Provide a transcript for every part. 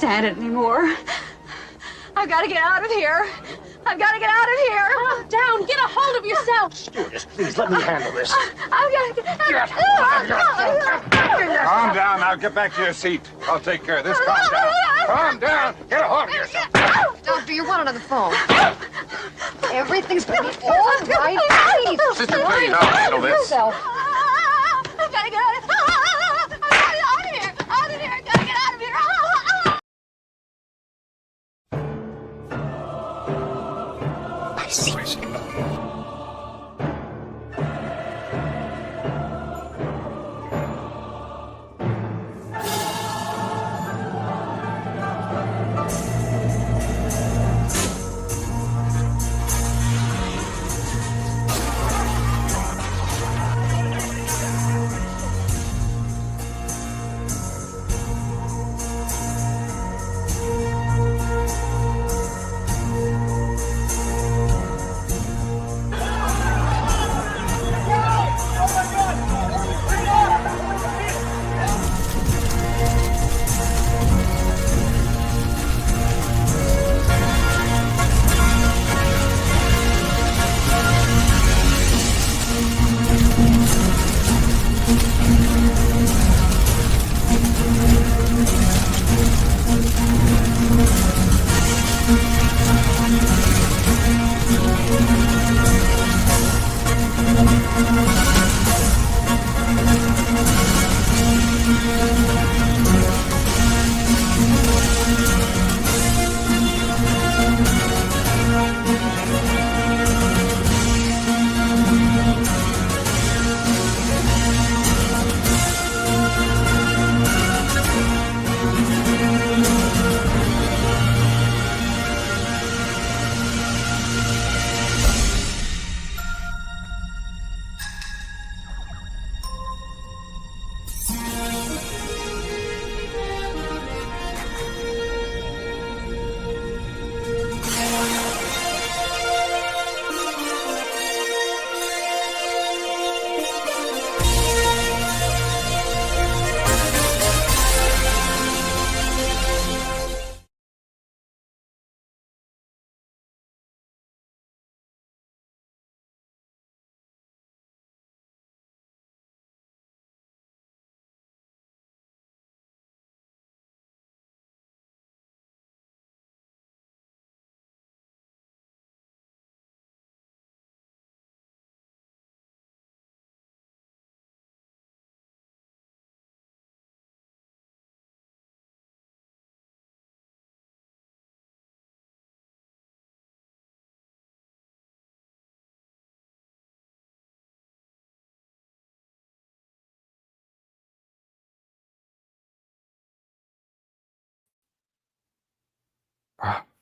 stand it anymore. I've got to get out of here. I've got to get out of here. Calm down. Get a hold of yourself. Stewardess, please let me handle this. I've got to get Calm down. Now get back to your seat. I'll take care of this. Calm down. Calm down. Get a hold of yourself. Doctor, you're wanted on the phone. Everything's going to be all right. Please. Sister, please, I'll handle this. Yourself. I've got to get out of here. I've got to get out of here. Out of here. I've got to get out of here. I see.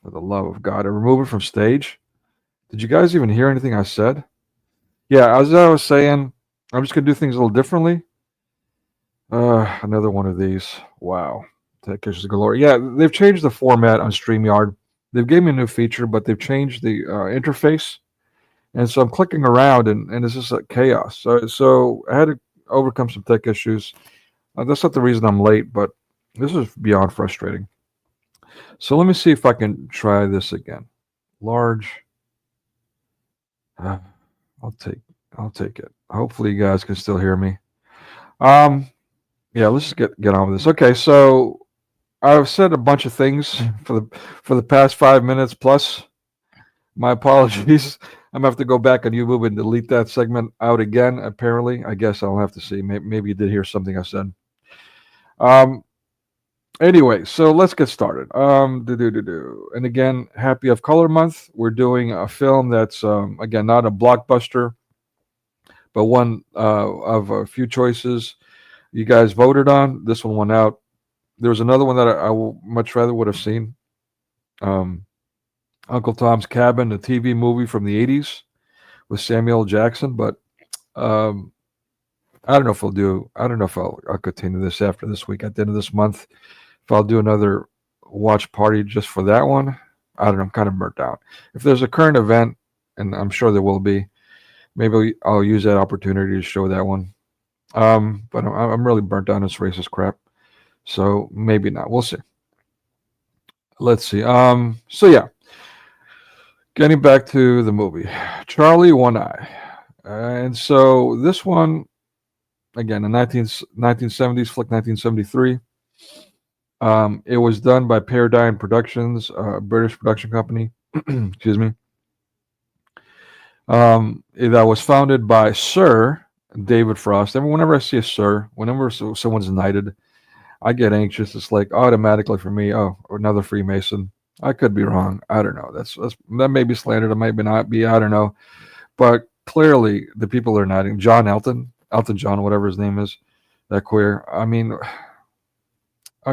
For the love of God, and remove it from stage. Did you guys even hear anything I said? Yeah, as I was saying, I'm just gonna do things a little differently. Another one of these. Wow, tech issues galore. Yeah, they've changed the format on StreamYard. They've gave me a new feature, but they've changed the interface, and so I'm clicking around, and it's just like chaos. So I had to overcome some tech issues. That's not the reason I'm late, but this is beyond frustrating. So let me see if I can try this again. Large. I'll take it. Hopefully you guys can still hear me. Yeah, let's just get on with this. Okay, so I've said a bunch of things for the past 5 minutes plus. My apologies. I'm gonna have to go back on YouBoob and delete that segment out again. Apparently, I guess I'll have to see. Maybe you did hear something I said. Anyway, so let's get started. And again, Happy of Color Month. We're doing a film that's again not a blockbuster, but one of a few choices you guys voted on. This one went out. There was another one that I much rather would have seen. Uncle Tom's Cabin, the TV movie from the 80s with Samuel L. Jackson, but I don't know if I'll do. I don't know if I'll continue this after this week at the end of this month. If I'll do another watch party just for that one, I don't know. I'm kind of burnt out. If there's a current event, and I'm sure there will be, maybe I'll use that opportunity to show that one. But I'm really burnt out on this racist crap, so maybe not. We'll see. let's see. So yeah, getting back to the movie, Charlie One Eye, and so this one again, the 1970s flick, 1973. It was done by Paradine Productions, British production company. Excuse me. That was founded by Sir David Frost. Whenever I see a Sir, whenever someone's knighted, I get anxious. It's like automatically for me, oh, another Freemason. I could be wrong. I don't know. That may be slandered. It might not be. I don't know. But clearly, the people are knighting. John Elton John, whatever his name is, that queer. I mean,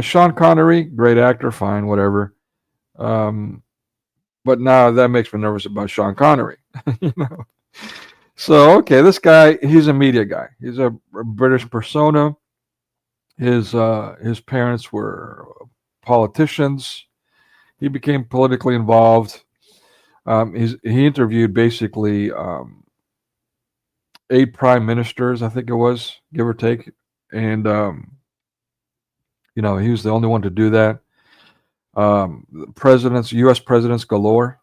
Sean Connery, great actor, fine, whatever. But now that makes me nervous about Sean Connery. You know. So okay, this guy, he's a media guy. He's a British persona. His parents were politicians. He became politically involved. He interviewed basically 8 prime ministers, I think it was, give or take, and you know, he was the only one to do that. Presidents, U.S. presidents galore,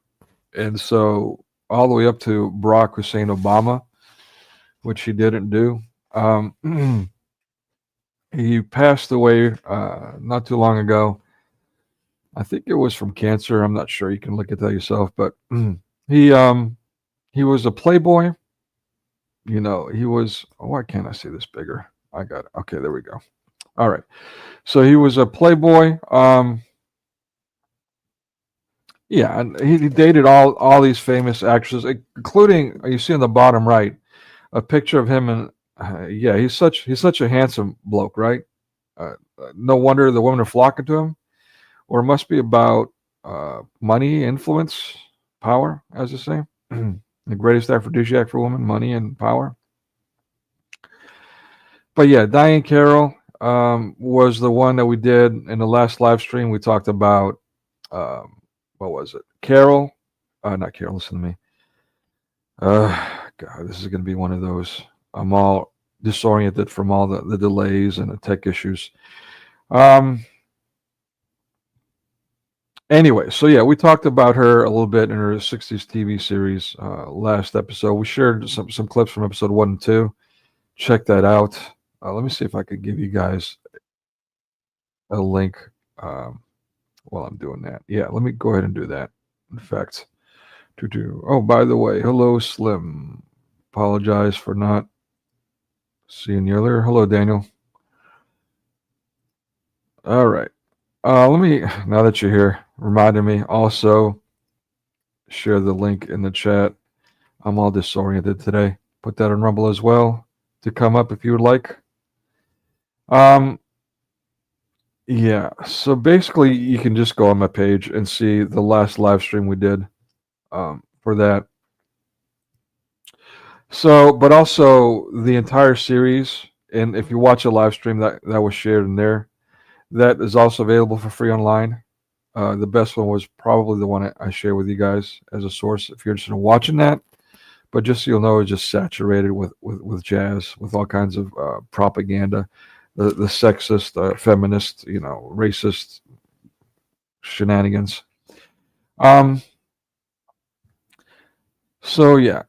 and so all the way up to Barack Hussein Obama, which he didn't do. He passed away not too long ago. I think it was from cancer. I'm not sure. You can look at that yourself. But he was a playboy. You know, he was. Why can't I see this bigger? I got it. Okay, there we go. All right. So he was a playboy. Yeah, and he dated all these famous actresses, including, you see on the bottom right, a picture of him, and yeah, he's such a handsome bloke, right? No wonder the women are flocking to him, or it must be about money, influence, power, as they say. The greatest aphrodisiac for women, money and power. But yeah, Diane Carroll was the one that we did in the last live stream. We talked about what was it? Carol, not Carol. Listen to me. God, this is going to be one of those. I'm all disoriented from all the delays and the tech issues. Anyway, so yeah, we talked about her a little bit in her 60s TV series last episode. We shared some clips from episode 1 and 2. Check that out. Let me see if I could give you guys a link while I'm doing that. Yeah, let me go ahead and do that. In fact, oh, by the way, hello, Slim. Apologize for not seeing you earlier. Hello, Daniel. All right. Let me, now that you're here, reminding me, also share the link in the chat. I'm all disoriented today. Put that on Rumble as well to come up if you would like. Yeah, so basically you can just go on my page and see the last live stream we did for that. So, but also the entire series, and if you watch a live stream that was shared in there, that is also available for free online. The best one was probably the one I share with you guys as a source if you're interested in watching that. But just so you'll know, it's just saturated with jazz, with all kinds of propaganda. The sexist, feminist, you know, racist shenanigans. So yeah,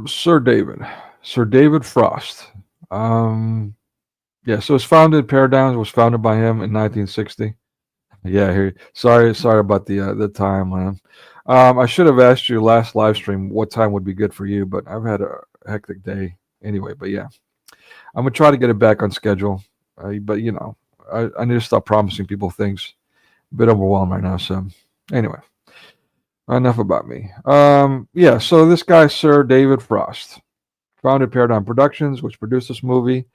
Sir David Frost. Yeah, so it's founded. Paradine was founded by him in 1960. Yeah, here. Sorry about the time, man. I should have asked you last live stream what time would be good for you, but I've had a hectic day anyway. But yeah. I'm going to try to get it back on schedule, but, you know, I need to stop promising people things. A bit overwhelmed right now, so anyway, enough about me. Yeah, so this guy, Sir David Frost, founded Paradine Productions, which produced this movie.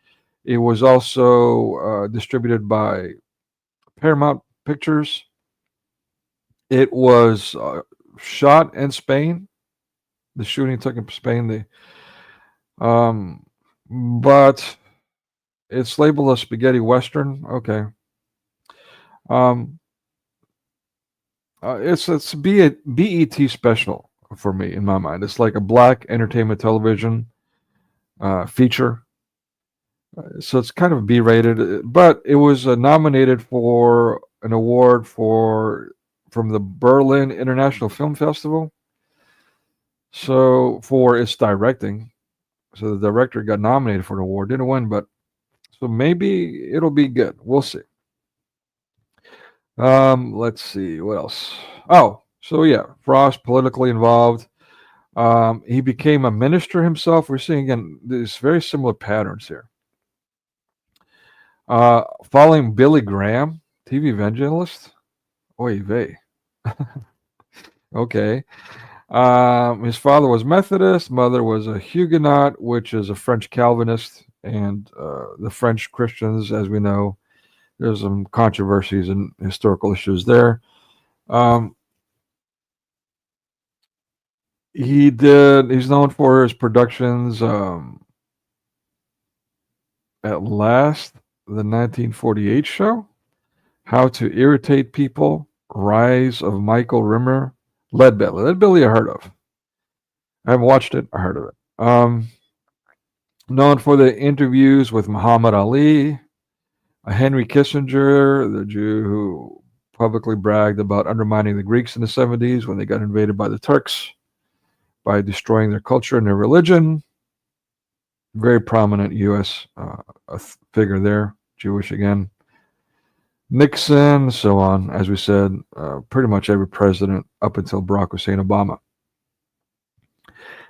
It was also distributed by Paramount Pictures. It was shot in Spain. The shooting took in Spain. But it's labeled a spaghetti western. Okay. It's a BET special for me in my mind. It's like a black entertainment television feature. So it's kind of B-rated, but it was nominated for an award from the Berlin International Film Festival. So for its directing. So the director got nominated for an award, didn't win, but so maybe it'll be good. We'll see. Let's see what else. Oh, so yeah, Frost politically involved. He became a minister himself. We're seeing again these very similar patterns here. Following Billy Graham, TV evangelist. Oy vey. Okay. His father was Methodist, mother was a Huguenot, which is a French Calvinist, and the French Christians, as we know, there's some controversies and historical issues there. He's known for his productions, At Last, the 1948 show, How to Irritate People, Rise of Michael Rimmer, Leadbelly. Leadbelly I heard of. I haven't watched it, I heard of it. Known for the interviews with Muhammad Ali, Henry Kissinger, the Jew who publicly bragged about undermining the Greeks in the 70s when they got invaded by the Turks by destroying their culture and their religion. Very prominent U.S. Figure there, Jewish again. Nixon, so on, as we said, pretty much every president up until Barack Hussein Obama.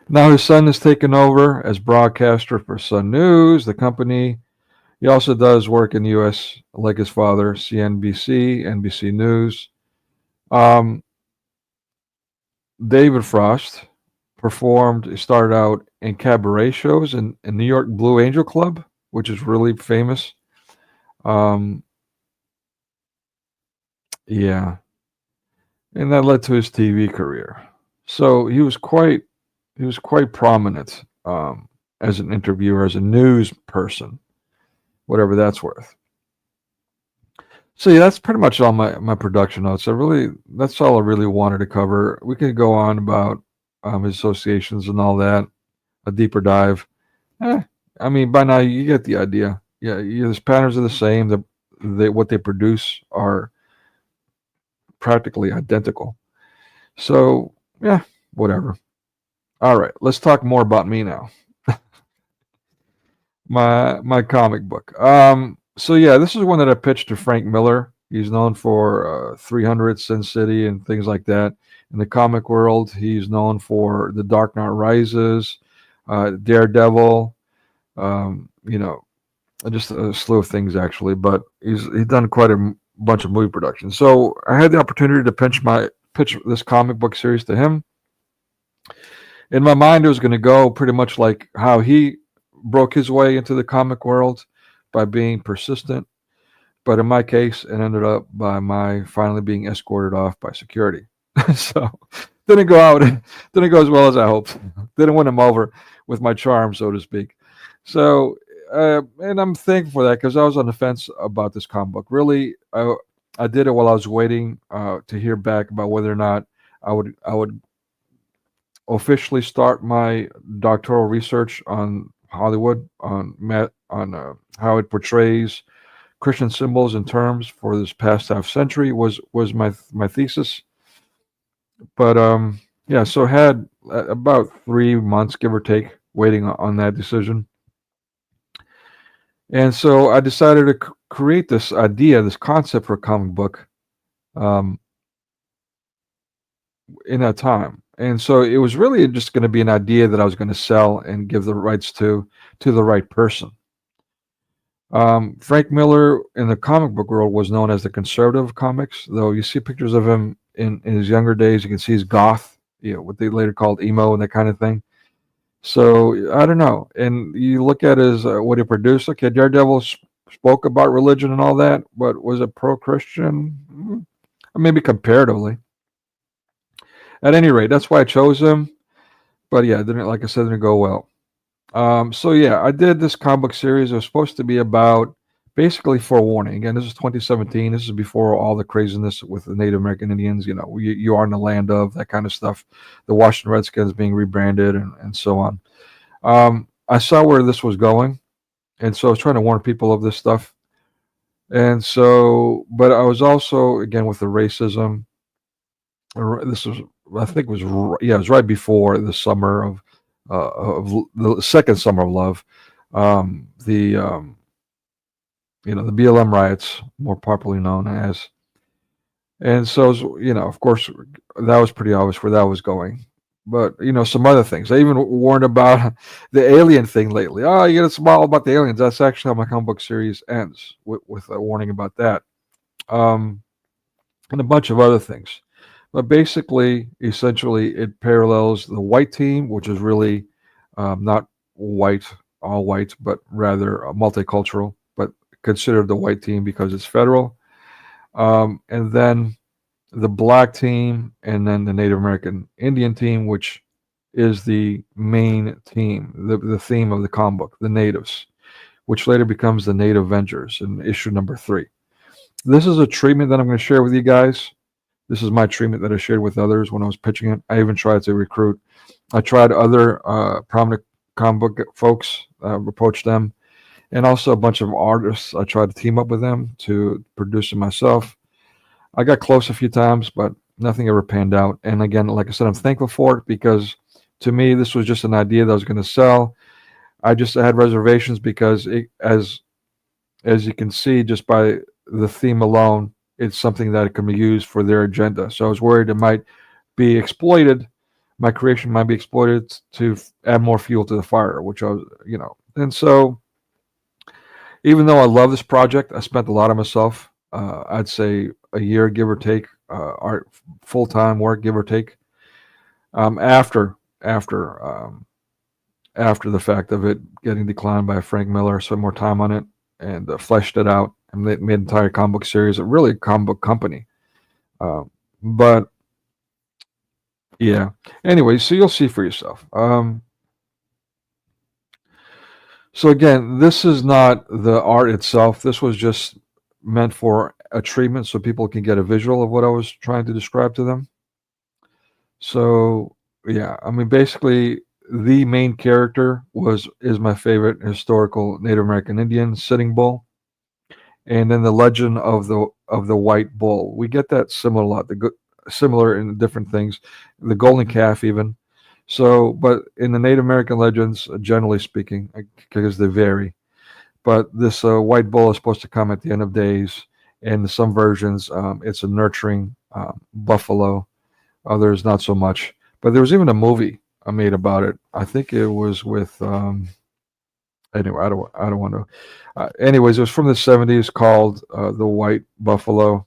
Now his son is taken over as broadcaster for Sun News, the company. He also does work in the U.S. like his father, CNBC, NBC News. David Frost started out in cabaret shows in New York Blue Angel Club, which is really famous. Yeah. And that led to his TV career. So he was quite prominent as an interviewer, as a news person, whatever that's worth. So yeah, that's pretty much all my production notes. That's all I really wanted to cover. We could go on about his associations and all that, a deeper dive. I mean, by now you get the idea. Yeah, his patterns are the same. What they produce are practically identical. So yeah, whatever. All right, let's talk more about me now. my comic book. So yeah, this is one that I pitched to Frank Miller. He's known for 300, Sin City, and things like that. In the comic world, he's known for The Dark Knight Rises, Daredevil, just a slew of things actually. But he's done quite a bunch of movie productions. So I had the opportunity to pitch this comic book series to him. In my mind, it was going to go pretty much like how he broke his way into the comic world by being persistent. But in my case, it ended up by my finally being escorted off by security. So didn't go as well as I hoped. Didn't win him over with my charm, so to speak. So, and I'm thankful for that because I was on the fence about this comic book. Really, I did it while I was waiting to hear back about whether or not I would officially start my doctoral research on Hollywood, on how it portrays Christian symbols and terms for this past half century was my thesis. But yeah, so had about 3 months, give or take, waiting on that decision. And so I decided to create this idea, this concept for a comic book in that time. And so it was really just going to be an idea that I was going to sell and give the rights to the right person. Frank Miller in the comic book world was known as the conservative of comics, though you see pictures of him in his younger days. You can see he's goth, what they later called emo and that kind of thing. So I don't know. And you look at his what he produced. Okay, Daredevil spoke about religion and all that, but was it pro-Christian? Maybe comparatively. At any rate, that's why I chose him. But yeah, like I said, didn't go well. So yeah, I did this comic book series. It was supposed to be about basically forewarning. Again, this is 2017. This is before all the craziness with the Native American Indians. You are in the land of that kind of stuff. The Washington Redskins being rebranded and so on. I saw where this was going, and so I was trying to warn people of this stuff. And so, but I was also, again, with the racism. This was, I think, it was right before the summer of the second summer of love, the the BLM riots, more popularly known as. And so, of course, that was pretty obvious where that was going. But, some other things. I even warned about the alien thing lately. Oh, you get a smile about the aliens. That's actually how my comic book series ends, with a warning about that. And a bunch of other things. But basically, essentially, it parallels the white team, which is really not white, all white, but rather multicultural, but considered the white team because it's federal. And then the black team, and then the Native American Indian team, which is the main team, the theme of the comic book, the natives, which later becomes the Native Avengers in issue number 3. This is a treatment that I'm going to share with you guys. This is my treatment that I shared with others when I was pitching it. I even tried to recruit. I tried other prominent comic book folks, approached them, and also a bunch of artists. I tried to team up with them to produce it myself. I got close a few times, but nothing ever panned out. And again, like I said, I'm thankful for it because to me, this was just an idea that I was going to sell. I had reservations because as you can see, just by the theme alone, it's something that can be used for their agenda. So I was worried it might be exploited. My creation might be exploited to add more fuel to the fire, which I was, And so, even though I love this project, I spent a lot of myself. I'd say a year, give or take, art full-time work, give or take. After the fact of it getting declined by Frank Miller, spent more time on it and fleshed it out and made an entire comic book series, really a comic book company. But yeah. Anyway, so you'll see for yourself. So again, this is not the art itself. This was just meant for a treatment so people can get a visual of what I was trying to describe to them. So yeah, I mean, basically the main character is my favorite historical Native American Indian, Sitting Bull, and then the legend of the white bull. We get that similar a lot, similar in different things, the golden calf even. So, but in the Native American legends, generally speaking, because they vary, but this white bull is supposed to come at the end of days. And in some versions, it's a nurturing buffalo. Others, not so much. But there was even a movie made about it. I think it was with, anyway, I don't want to. Anyways, it was from the 70s called The White Buffalo.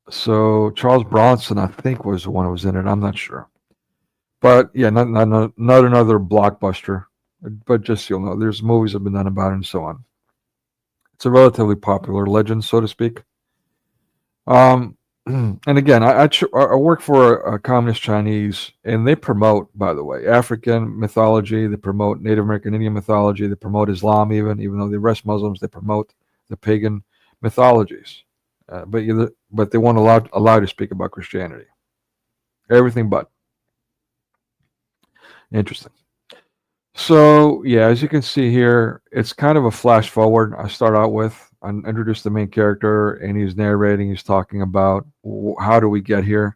So Charles Bronson, I think, was the one who was in it. I'm not sure. But yeah, not another blockbuster. But just so you'll know, there's movies that have been done about it and so on. It's a relatively popular legend, so to speak. And again, I work for a communist Chinese, and they promote, by the way, African mythology. They promote Native American Indian mythology. They promote Islam, even though they arrest Muslims. They promote the pagan mythologies. But they won't allow you to speak about Christianity. Everything but. Interesting. So yeah, as you can see here, it's kind of a flash forward. I start out with, I introduce the main character, and he's narrating. He's talking about how do we get here,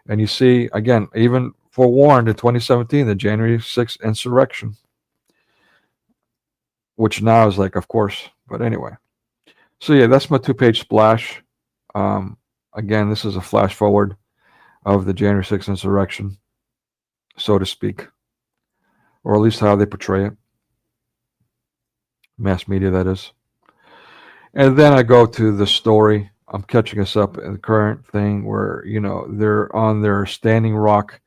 and you see again, even forewarned in 2017, the January 6th insurrection, which now is like, of course. But anyway, so yeah, that's my 2-page splash. Again, this is a flash forward of the January 6th insurrection, so to speak. Or at least how they portray it. Mass media, that is. And then I go to the story. I'm catching us up in the current thing where, they're on their Standing Rock,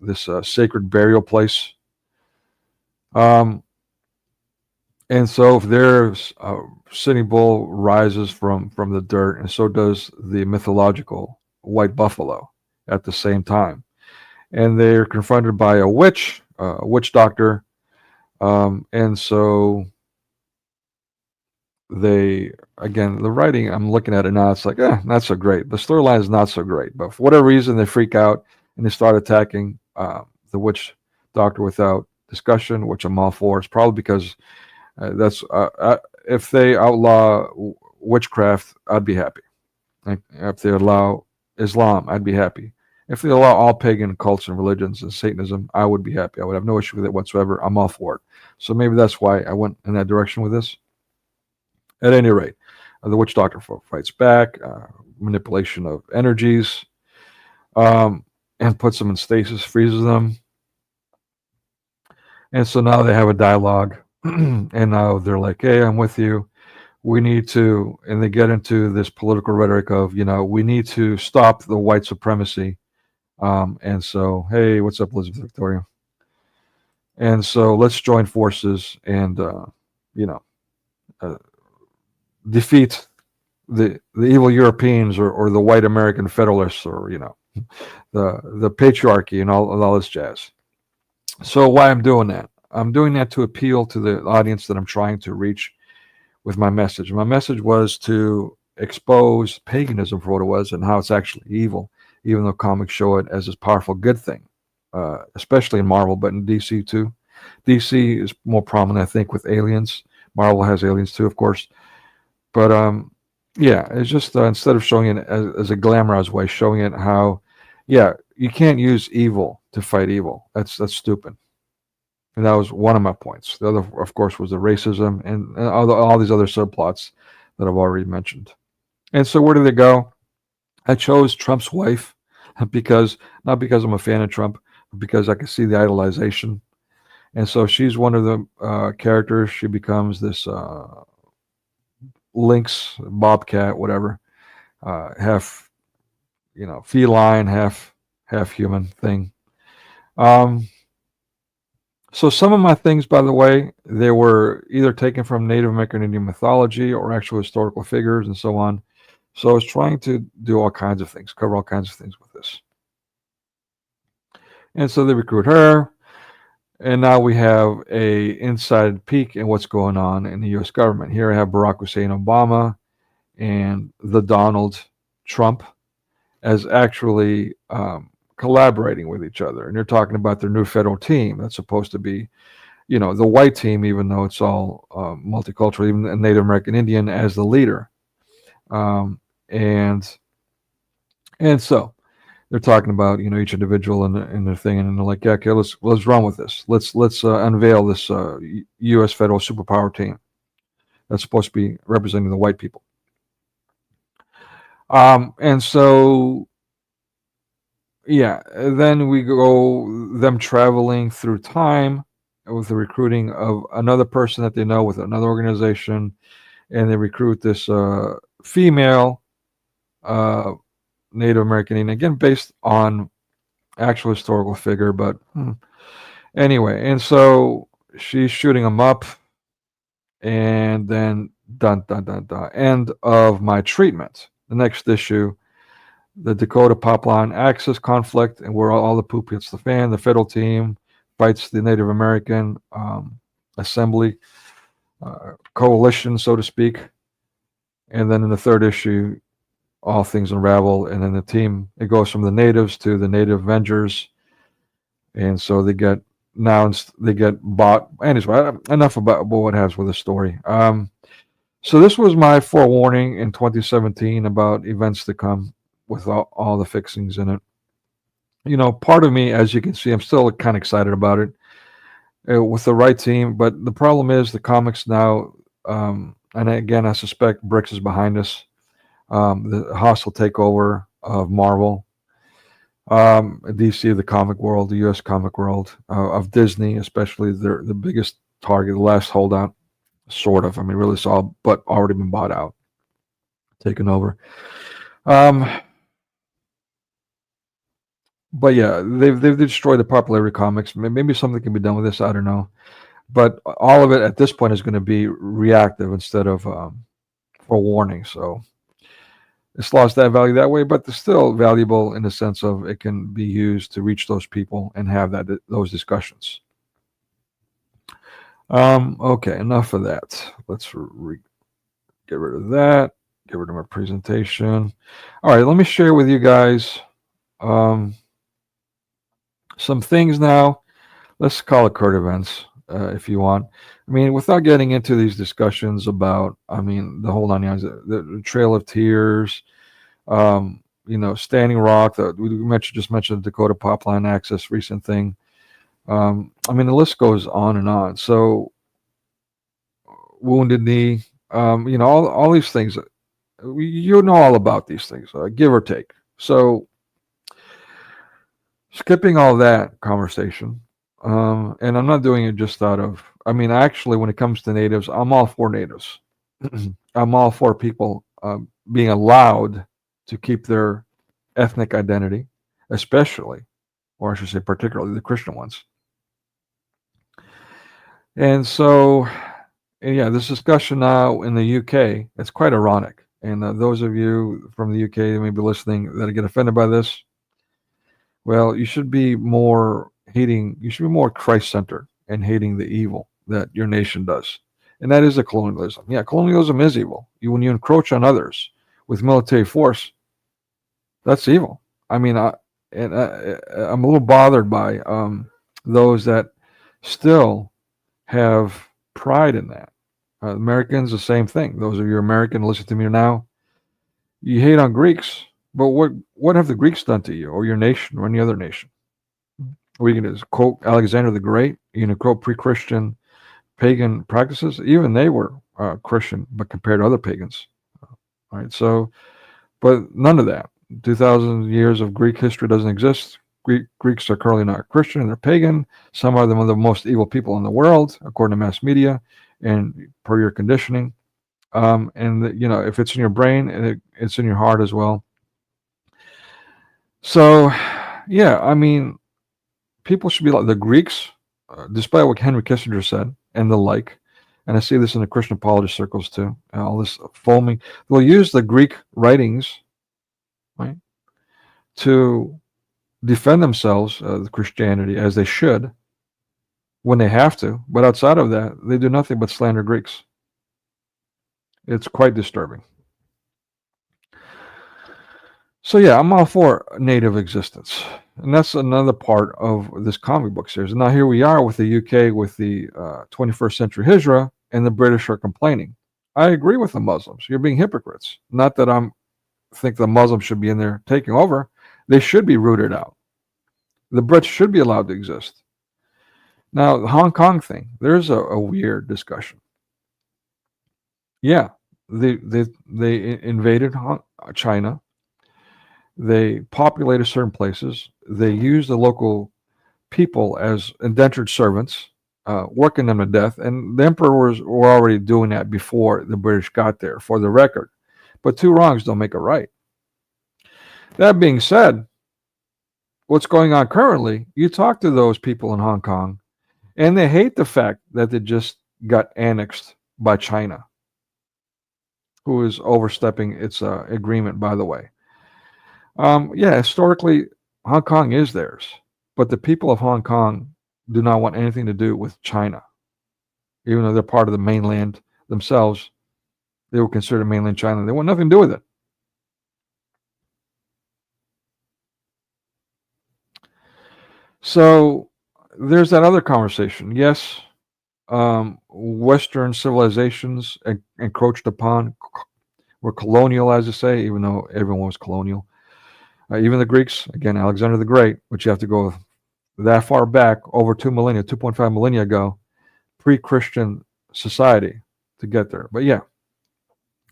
this sacred burial place. And so if there's Sitting Bull rises from the dirt, and so does the mythological white buffalo at the same time. And they're confronted by a witch doctor, and so the writing, I'm looking at it now, it's like, not so great. The storyline is not so great, but for whatever reason, they freak out and they start attacking the witch doctor without discussion, which I'm all for. It's probably because if they outlaw witchcraft, I'd be happy. If they allow Islam, I'd be happy. If they allow all pagan cults and religions and Satanism, I would be happy. I would have no issue with it whatsoever. I'm all for it. So maybe that's why I went in that direction with this. At any rate, the witch doctor fights back, manipulation of energies, and puts them in stasis, freezes them. And so now they have a dialogue, and now they're like, hey, I'm with you. We need to, and they get into this political rhetoric of, we need to stop the white supremacy. And so, hey, what's up, Elizabeth Victoria? And so let's join forces and, defeat the evil Europeans or the white American Federalists or, the patriarchy and all this jazz. So why I'm doing that? I'm doing that to appeal to the audience that I'm trying to reach with my message. My message was to expose paganism for what it was and how it's actually evil, even though comics show it as this powerful good thing, especially in Marvel, but in DC too. DC is more prominent, I think, with aliens. Marvel has aliens too, of course. But it's just instead of showing it as a glamorized way, showing it how, you can't use evil to fight evil. That's stupid. And that was one of my points. The other, of course, was the racism and all these other subplots that I've already mentioned. And so where did they go? I chose Trump's wife not because I'm a fan of Trump, but because I could see the idolization. And so she's one of the characters. She becomes this lynx, bobcat, whatever, half, feline, half human thing. So some of my things, by the way, they were either taken from Native American Indian mythology or actual historical figures and so on. So I was trying to do all kinds of things, cover all kinds of things with this. And so they recruit her. And now we have a inside peek in what's going on in the U.S. government. Here I have Barack Hussein Obama and the Donald Trump as actually collaborating with each other. And they're talking about their new federal team that's supposed to be, the white team, even though it's all multicultural, even Native American Indian as the leader. And so they're talking about, each individual in their thing, and they're like, yeah, okay, let's run with this. Let's unveil this U.S. federal superpower team that's supposed to be representing the white people. And so, then we go them traveling through time with the recruiting of another person that they know with another organization, and they recruit this female Native American Indian, again based on actual historical figure, but anyway, and so she's shooting them up, and then dun dun dun dun, end of my treatment. The next issue, the Dakota Pipeline Access conflict, and where all the poop hits the fan. The federal team fights the Native American Assembly coalition, so to speak, and then in the third issue, all things unravel, and then the team, it goes from the natives to the Native Avengers, and so they get bought. Anyway, enough about what it has with the story. So this was my forewarning in 2017 about events to come with all the fixings in it. Part of me, as you can see, I'm still kind of excited about it with the right team, but the problem is the comics now, and again, I suspect Bricks is behind us. The hostile takeover of Marvel, DC, the comic world, the U.S. comic world, of Disney, especially. They're the biggest target, the last holdout, sort of. I mean, really saw, but already been bought out, taken over. But yeah, they've destroyed the popularity of comics. Maybe something can be done with this. I don't know. But all of it at this point is going to be reactive instead of forewarning. So it's lost that value that way, but it's still valuable in the sense of it can be used to reach those people and have those discussions. Okay, enough of that. Let's get rid of that. Get rid of my presentation. All right, let me share with you guys some things now. Let's call it current events. if you want. I mean, without getting into these discussions about, I mean, the whole nine yards, the Trail of Tears, Standing Rock. We just mentioned the Dakota Pipeline Access recent thing. I mean, the list goes on and on. So, Wounded Knee, all these things. You know all about these things, give or take. So, skipping all that conversation, and I'm not doing it just out of, I mean, actually, when it comes to natives, I'm all for natives. I'm all for people being allowed to keep their ethnic identity, especially, or I should say, particularly the Christian ones. And so, this discussion now in the UK, it's quite ironic. And those of you from the UK that may be listening that get offended by this, well, you should be more Christ-centered and hating the evil that your nation does. And that is a colonialism. Yeah, colonialism is evil. When you encroach on others with military force, that's evil. I mean, I'm a little bothered by those that still have pride in that. Americans, the same thing. Those of you American, listen to me now. You hate on Greeks, but what have the Greeks done to you or your nation or any other nation? Are you going to quote Alexander the Great? Are you going to quote pre-Christian pagan practices? Even they were Christian, but compared to other pagans. All right, so, but none of that. 2,000 years of Greek history doesn't exist. Greeks are currently not Christian, and they're pagan. Some are one of the most evil people in the world, according to mass media and per your conditioning. If it's in your brain, it's in your heart as well. So, yeah, I mean, people should be like the Greeks, despite what Henry Kissinger said and the like. And I see this in the Christian apologist circles too. All this foaming. They'll use the Greek writings, right, to defend themselves, the Christianity, as they should, when they have to. But outside of that, they do nothing but slander Greeks. It's quite disturbing. So yeah, I'm all for native existence. And that's another part of this comic book series. And now here we are with the UK with the 21st century Hijra, and the British are complaining. I agree with the Muslims. You're being hypocrites. Not that I think the Muslims should be in there taking over. They should be rooted out. The Brits should be allowed to exist. Now, the Hong Kong thing, there's a weird discussion. Yeah, they invaded China. They populated certain places. They used the local people as indentured servants, working them to death. And the emperors were already doing that before the British got there, for the record. But two wrongs don't make a right. That being said, what's going on currently, you talk to those people in Hong Kong, and they hate the fact that they just got annexed by China, who is overstepping its agreement, by the way. Historically, Hong Kong is theirs, but the people of Hong Kong do not want anything to do with China. Even though they're part of the mainland themselves, they were considered mainland China. They want nothing to do with it. So there's that other conversation. Yes, Western civilizations encroached upon, were colonial, as I say, even though everyone was colonial. Even the Greeks, again, Alexander the Great, which you have to go that far back, over 2.5 millennia ago, pre-Christian society to get there. But yeah,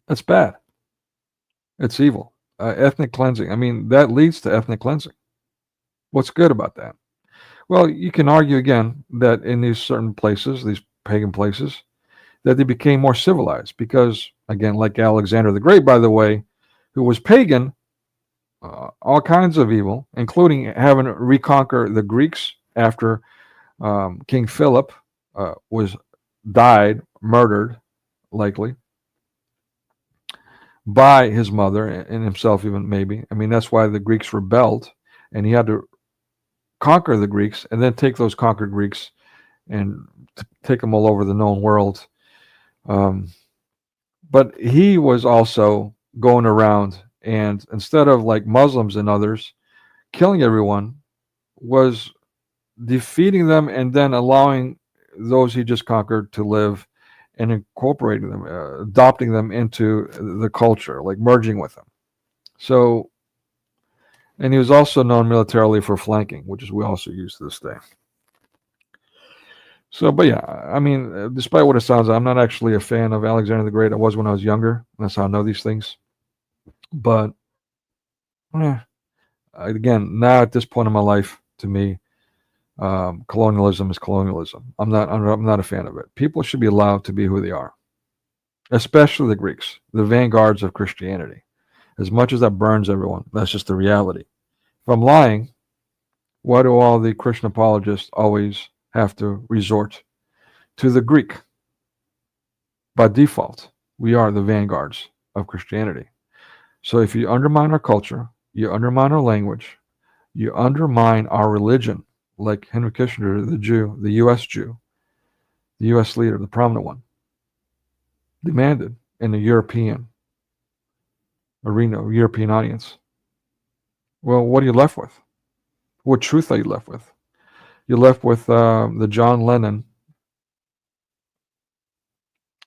that's bad. It's evil. Ethnic cleansing. I mean, that leads to ethnic cleansing. What's good about that? Well, you can argue again that in these certain places, these pagan places, that they became more civilized because, again, like Alexander the Great, by the way, who was pagan, all kinds of evil, including having to reconquer the Greeks after King Philip died, murdered, likely, by his mother and himself even, maybe. I mean, that's why the Greeks rebelled, and he had to conquer the Greeks and then take those conquered Greeks and take them all over the known world. But he was also going around, and instead of like Muslims and others killing everyone, was defeating them and then allowing those he just conquered to live, and incorporating them, adopting them into the culture, like merging with them. So, and he was also known militarily for flanking, which is we also use to this day. So, but yeah, I mean, despite what it sounds, I'm not actually a fan of Alexander the Great. I was when I was younger. That's how I know these things. But again, now at this point in my life, to me, colonialism is colonialism. I'm not a fan of it. People should be allowed to be who they are, especially the Greeks, the vanguards of Christianity. As much as that burns everyone, that's just the reality. If I'm lying, why do all the Christian apologists always have to resort to the Greek? By default, we are the vanguards of Christianity. So if you undermine our culture, you undermine our language, you undermine our religion, like Henry Kissinger, the Jew, the U.S. Jew, the U.S. leader, the prominent one, demanded in the European arena, European audience. Well, what are you left with? What truth are you left with? You're left with the John Lennon,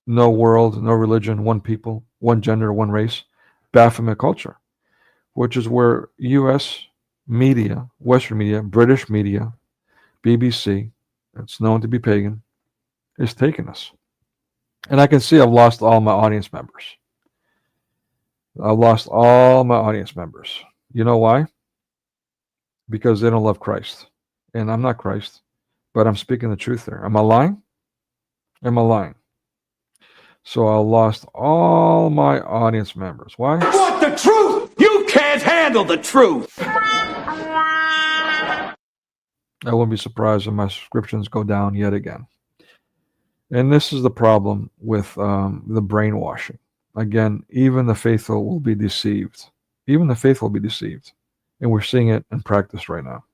no world, no religion, one people, one gender, one race, Baphomet culture, which is where U.S. media, Western media, British media, BBC, it's known to be pagan, is taking us. And I can see I've lost all my audience members. I've lost all my audience members. You know why? Because they don't love Christ. And I'm not Christ, but I'm speaking the truth there. Am I lying? Am I lying? So I lost all my audience members. Why? Want the truth? You can't handle the truth. I wouldn't be surprised if my subscriptions go down yet again. And this is the problem with the brainwashing. Again, even the faithful will be deceived. Even the faithful will be deceived. And we're seeing it in practice right now.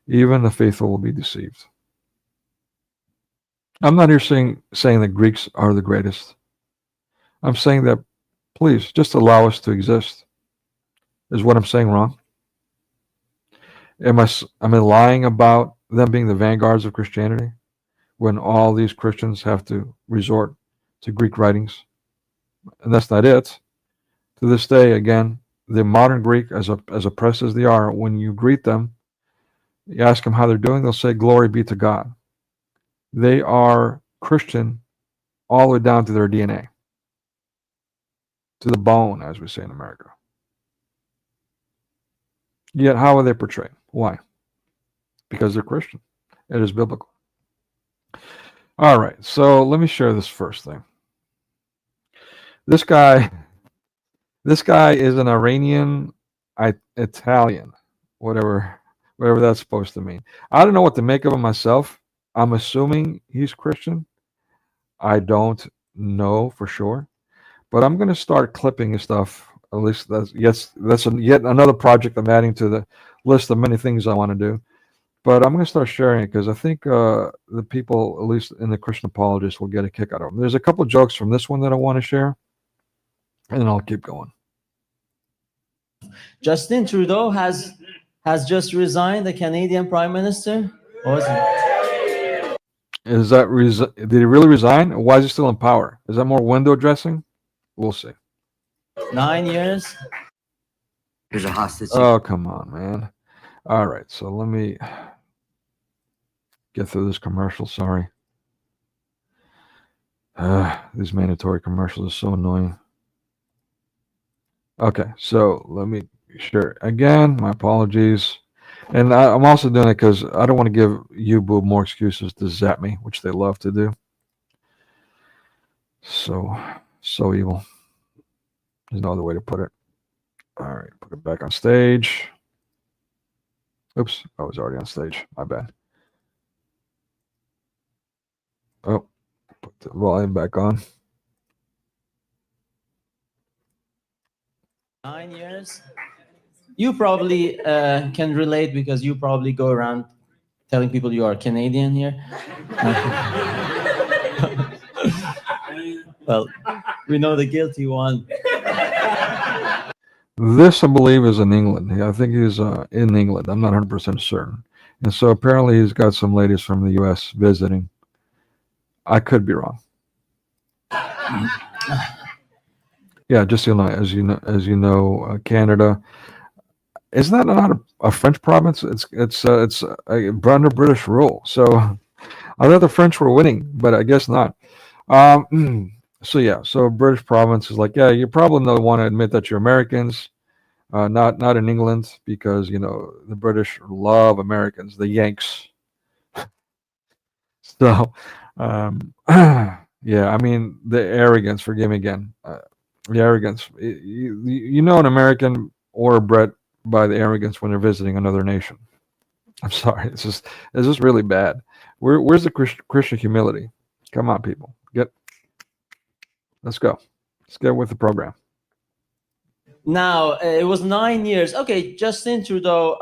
Even the faithful will be deceived. I'm not here saying that Greeks are the greatest. I'm saying that, please, just allow us to exist. Is what I'm saying wrong? Am I lying about them being the vanguards of Christianity when all these Christians have to resort to Greek writings? And that's not it. To this day, again, the modern Greek, as oppressed as they are, when you greet them, you ask them how they're doing, they'll say, "Glory be to God." They are Christian all the way down to their DNA, to the bone, as we say in America. Yet, how are they portrayed? Why? Because they're Christian. It is biblical. All right, so let me share this first thing. This guy is an Iranian Italian, whatever that's supposed to mean. I don't know what to make of him myself. I'm assuming he's Christian. I don't know for sure, but I'm going to start clipping his stuff. At least that's yet another project I'm adding to the list of many things I want to do. But I'm going to start sharing it because I think the people, at least in the Christian apologists, will get a kick out of them. There's a couple of jokes from this one that I want to share, and then I'll keep going. Justin Trudeau has just resigned, the Canadian Prime Minister. Or was it? Is that did he really resign? Or why is he still in power? Is that more window dressing? We'll see. 9 years. There's a hostage. Oh, come on, man. All right, so let me get through this commercial. Sorry. These mandatory commercials are so annoying. Okay, so let me share again. My apologies. And I'm also doing it because I don't want to give YouBoob more excuses to zap me, which they love to do. So evil. There's no other way to put it. All right, put it back on stage. Oops, I was already on stage. My bad. Oh, put the volume back on. 9 years. You probably can relate because you probably go around telling people you are Canadian here. Well, we know the guilty one. This, I believe, is in England. I think he's in England. I'm not 100% certain. And so apparently he's got some ladies from the U.S. visiting. I could be wrong. Yeah, just so you know, as you know, Canada isn't that not a French province? It's under British rule. So I thought the French were winning, but I guess not. So yeah, so British province is like, yeah, you probably don't want to admit that you're Americans, not in England, because you know the British love Americans, the Yanks. So yeah, I mean the arrogance. Forgive me again. The arrogance. You know an American or a Brit by the arrogance when they're visiting another nation. I'm sorry, it's just really bad. Where's the Christian humility? Come on, people, let's go. Let's get with the program. Now, it was 9 years. Okay, Justin Trudeau,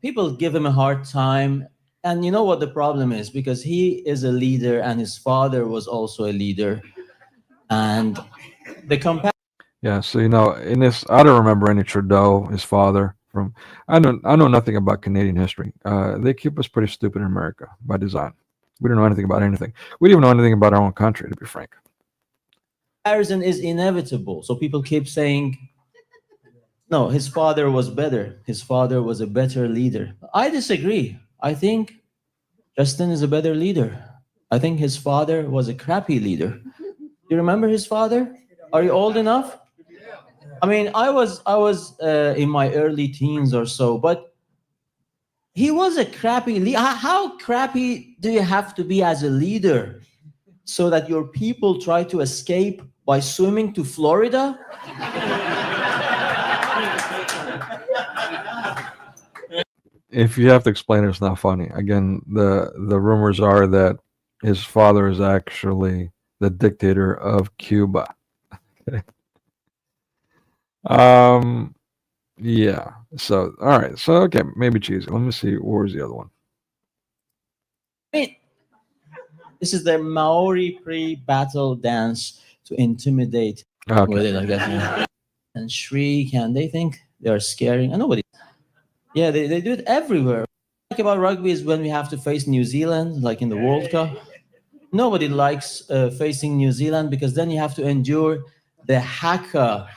people give him a hard time. And you know what the problem is? Because he is a leader and his father was also a leader. And the Yeah, so you know, in this, I don't remember any Trudeau, his father. I know nothing about Canadian history. They keep us pretty stupid in America by design. We don't know anything about anything. We don't even know anything about our own country, to be frank. comparison is inevitable. So people keep saying, no, his father was better. His father was a better leader. I disagree. I think Justin is a better leader. I think his father was a crappy leader. Do you remember his father? Are you old enough? I mean, I was in my early teens or so, but he was a crappy leader. How crappy do you have to be as a leader so that your people try to escape by swimming to Florida? If you have to explain it, it's not funny. Again, the rumors are that his father is actually the dictator of Cuba. Okay. Yeah. So, all right. So, okay, maybe cheesy. Let me see. Where's the other one? This is their Maori pre-battle dance to intimidate with it, I guess. Yeah. And shriek, and they think they're scaring. And nobody. Yeah, they do it everywhere. Like about rugby is when we have to face New Zealand, like in the World Cup. Nobody likes facing New Zealand because then you have to endure the haka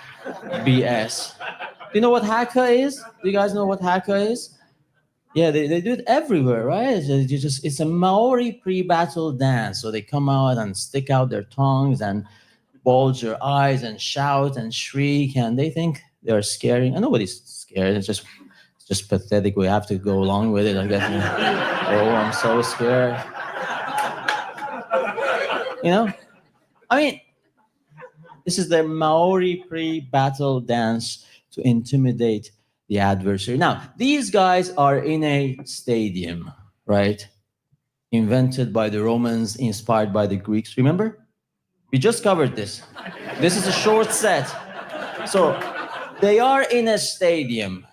BS. Do you know what haka is? Do you guys know what haka is? Yeah, they do it everywhere, right? It's a Maori pre-battle dance. So they come out and stick out their tongues and bulge their eyes and shout and shriek, and they think they're scaring. And nobody's scared. It's just pathetic. We have to go along with it, I guess. Oh, I'm so scared. You know, I mean, this is the Maori pre-battle dance to intimidate the adversary. Now, these guys are in a stadium, right? Invented by the Romans, inspired by the Greeks. Remember? We just covered this. This is a short set. So they are in a stadium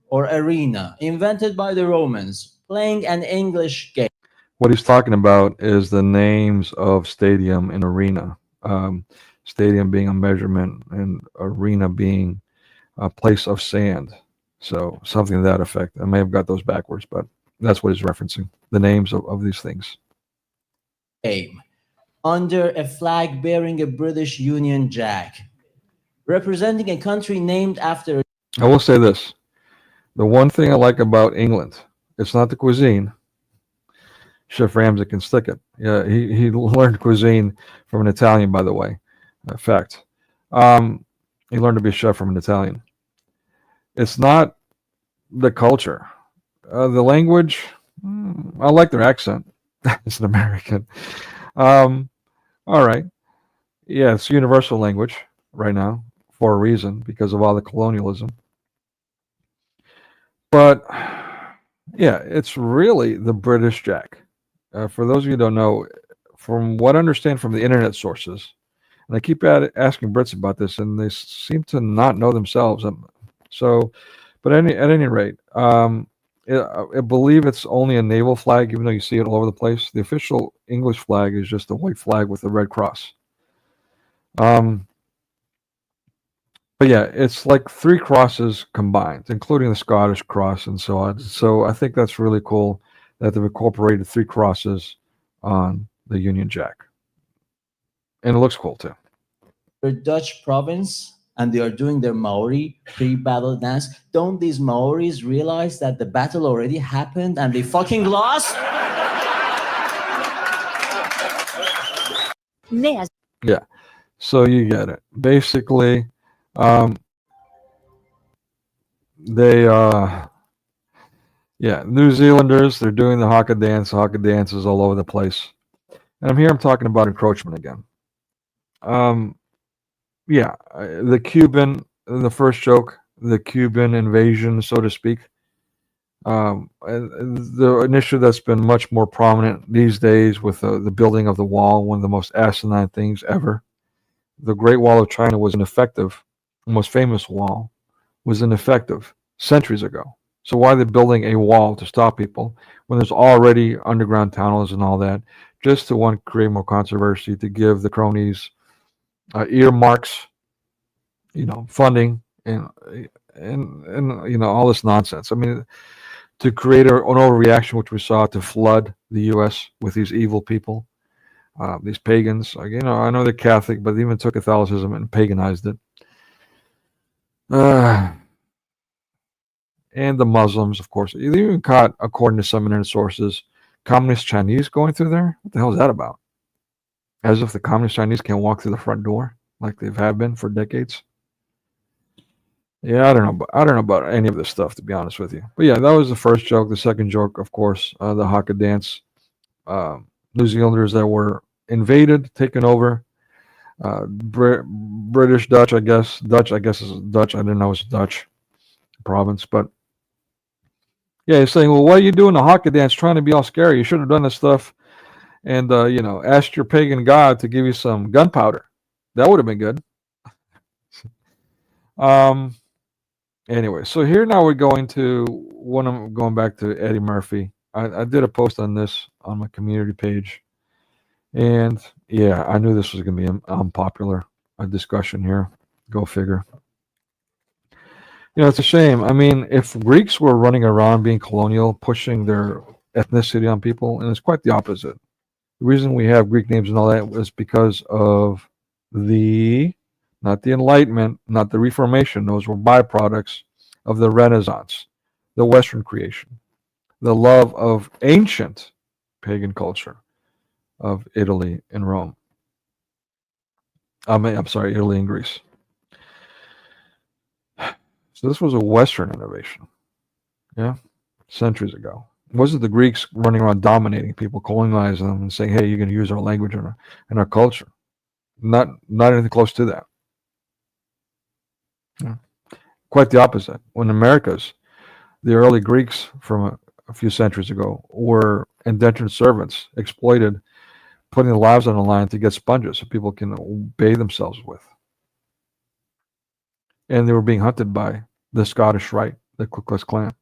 or arena invented by the Romans, playing an English game. What he's talking about is the names of stadium and arena. Stadium being a measurement and arena being a place of sand. So something to that effect. I may have got those backwards, but that's what he's referencing. The names of these things. Game under a flag bearing a British Union Jack, representing a country named after. I will say this. The one thing I like about England, it's not the cuisine. Chef Ramsay can stick it. Yeah, he learned cuisine from an Italian, by the way. Fact. He learned to be a chef from an Italian. It's not the culture. The language, I like their accent. It's an American. All right. Yeah, it's universal language right now for a reason, because of all the colonialism. But yeah, it's really the British Jack. For those of you who don't know, from what I understand from the internet sources, and I keep asking Brits about this, and they seem to not know themselves. So, but at any rate, I believe it's only a naval flag, even though you see it all over the place. The official English flag is just a white flag with a red cross. But yeah, it's like 3 crosses combined, including the Scottish cross and so on. So I think that's really cool that they've incorporated 3 crosses on the Union Jack. And it looks cool too. Dutch province and they are doing their Maori pre-battle dance. Don't these Maoris realize that the battle already happened and they fucking lost? Yeah. So you get it. Basically, they New Zealanders, they're doing the haka dance. Haka dances all over the place. And I'm talking about encroachment again. The Cuban, the first joke, the Cuban invasion, so to speak. The initiative that's been much more prominent these days with the building of the wall, one of the most asinine things ever. The Great Wall of China was ineffective. The most famous wall was ineffective centuries ago. So why are they building a wall to stop people when there's already underground tunnels and all that? Just to create more controversy, to give the cronies earmarks, funding and all this nonsense. I mean, to create an overreaction, which we saw to flood the U.S. with these evil people, these pagans. I know they're Catholic, but they even took Catholicism and paganized it. And the Muslims, of course. They even caught, according to some internet sources, communist Chinese going through there. What the hell is that about? As if the communist Chinese can't walk through the front door like they have been for decades. Yeah, I don't know about any of this stuff, to be honest with you. But yeah, that was the first joke. The second joke, of course, the haka dance. New Zealanders that were invaded, taken over. British, Dutch, I guess. Dutch, I guess is Dutch. I didn't know it was Dutch province, but yeah, he's saying, well, why are you doing the haka dance trying to be all scary? You should have done this stuff and, asked your pagan god to give you some gunpowder. That would have been good. Anyway, so here now we're going back to Eddie Murphy. I did a post on this on my community page. And yeah, I knew this was going to be an unpopular discussion here. Go figure. It's a shame. I mean, if Greeks were running around being colonial, pushing their ethnicity on people, and it's quite the opposite. The reason we have Greek names and all that was because of not the Enlightenment, not the Reformation. Those were byproducts of the Renaissance, the Western creation, the love of ancient pagan culture of Italy and Rome. Italy and Greece. So this was a Western innovation, centuries ago. It wasn't the Greeks running around dominating people, colonizing them, and saying, "Hey, you're going to use our language and our culture." Not anything close to that. Yeah. Quite the opposite. When Americas, the early Greeks from a few centuries ago were indentured servants, exploited, putting their lives on the line to get sponges so people can bathe themselves with. And they were being hunted by the Scottish Rite, the Ku Klux Klan,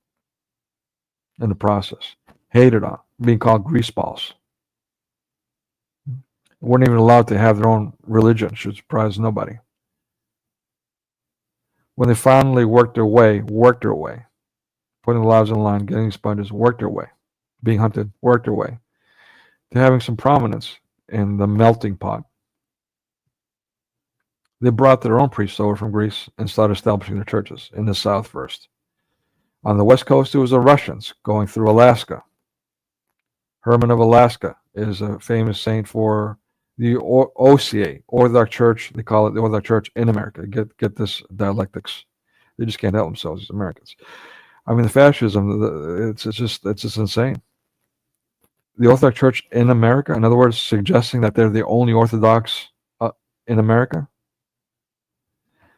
in the process. Hated on, being called greaseballs. Weren't even allowed to have their own religion. Should surprise nobody. When they finally worked their way, putting their lives on the line, getting sponges, worked their way, being hunted, worked their way, to having some prominence in the melting pot. They brought their own priests over from Greece and started establishing their churches in the South first. On the West Coast, it was the Russians going through Alaska. Herman of Alaska is a famous saint for the OCA, Orthodox Church. They call it the Orthodox Church in America. Get this dialectics. They just can't help themselves as Americans. I mean, the fascism, it's just insane. The Orthodox Church in America, in other words, suggesting that they're the only Orthodox in America.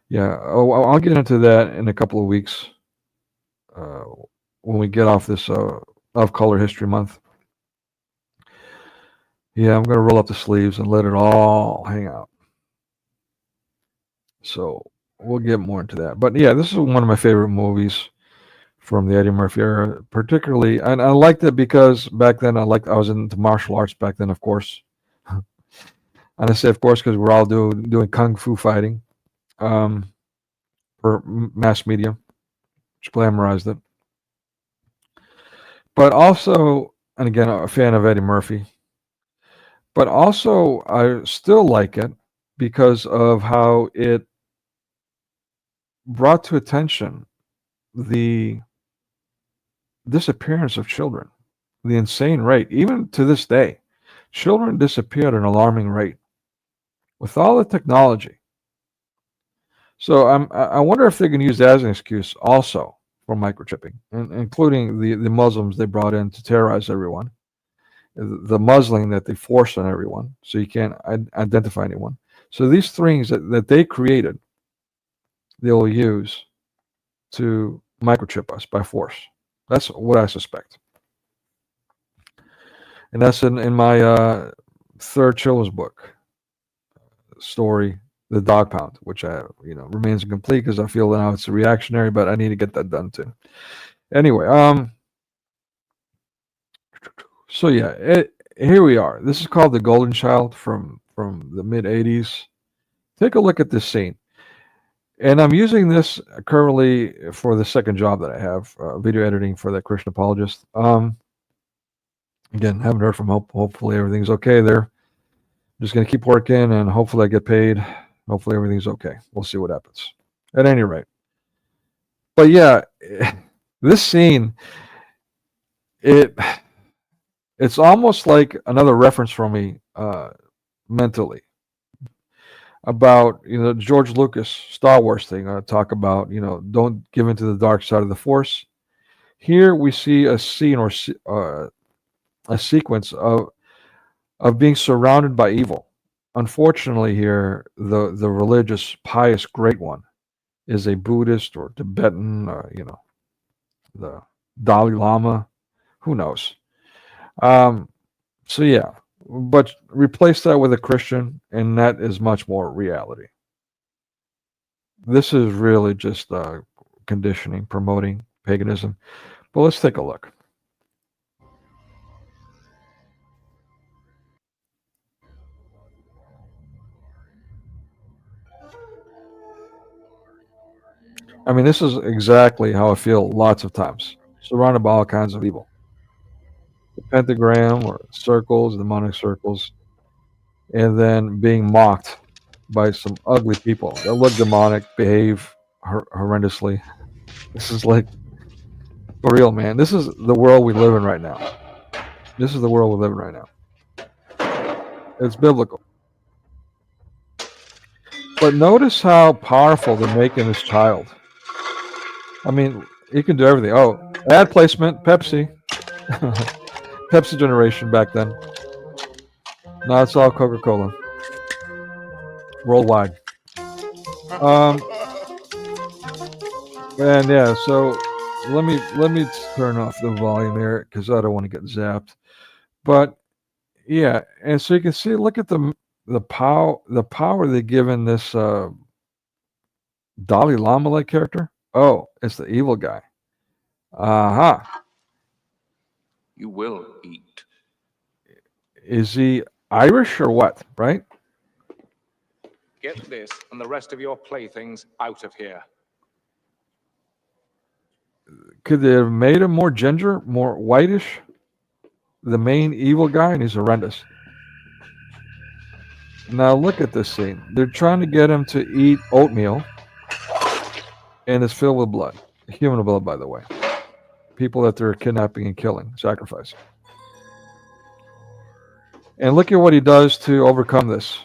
Yeah, I'll get into that in a couple of weeks when we get off this Of Color History Month. Yeah, I'm going to roll up the sleeves and let it all hang out. So we'll get more into that. But yeah, this is one of my favorite movies from the Eddie Murphy era, particularly. And I liked it because back then I was into martial arts back then, of course. And I say, of course, because we're all doing kung fu fighting. For mass media, which glamorized it. But also, and again, a fan of Eddie Murphy. But also, I still like it because of how it brought to attention the disappearance of children, the insane rate. Even to this day, children disappear at an alarming rate with all the technology. So I wonder if they can use that as an excuse also for microchipping, including the Muslims they brought in to terrorize everyone, the muzzling that they forced on everyone, so you can't identify anyone. So these things that they created, they'll use to microchip us by force. That's what I suspect. And that's in my third children's book story, The Dog Pound, which remains incomplete because I feel now it's a reactionary, but I need to get that done too. Anyway, so yeah, here we are. This is called The Golden Child from the mid 80s. Take a look at this scene. And I'm using this currently for the second job that I have, video editing for that Christian apologist. Again, haven't heard from Hope. Hopefully everything's okay there. Just going to keep working and hopefully I get paid. Hopefully everything's okay. We'll see what happens. At any rate. But yeah, this scene, it's almost like another reference for me mentally about George Lucas Star Wars thing. I talk about don't give into the dark side of the Force. Here we see a scene or a sequence of being surrounded by evil. Unfortunately, here the religious pious great one is a Buddhist or Tibetan, the Dalai Lama, who knows. So yeah, but replace that with a Christian, and that is much more reality. This is really just conditioning, promoting paganism. But let's take a look. I mean, this is exactly how I feel lots of times, surrounded by all kinds of evil. The pentagram or circles, demonic circles, and then being mocked by some ugly people that look demonic, behave horrendously. This is like, for real, man. This is the world we live in right now. This is the world we live in right now. It's biblical. But notice how powerful they're making this child. I mean, he can do everything. Oh, ad placement, Pepsi. Pepsi generation back then. Now it's all Coca-Cola. Worldwide. And yeah, so let me turn off the volume here because I don't want to get zapped. But yeah, and so you can see, look at the power they give in this Dalai Lama-like character. Oh, it's the evil guy. Aha. You will eat. Is he Irish or what? Right? Get this and the rest of your playthings out of here. Could they have made him more ginger, more whitish? The main evil guy, and he's horrendous. Now look at this scene. They're trying to get him to eat oatmeal, and it's filled with blood. Human blood, by the way. People that they're kidnapping and killing, sacrificing. And look at what he does to overcome this.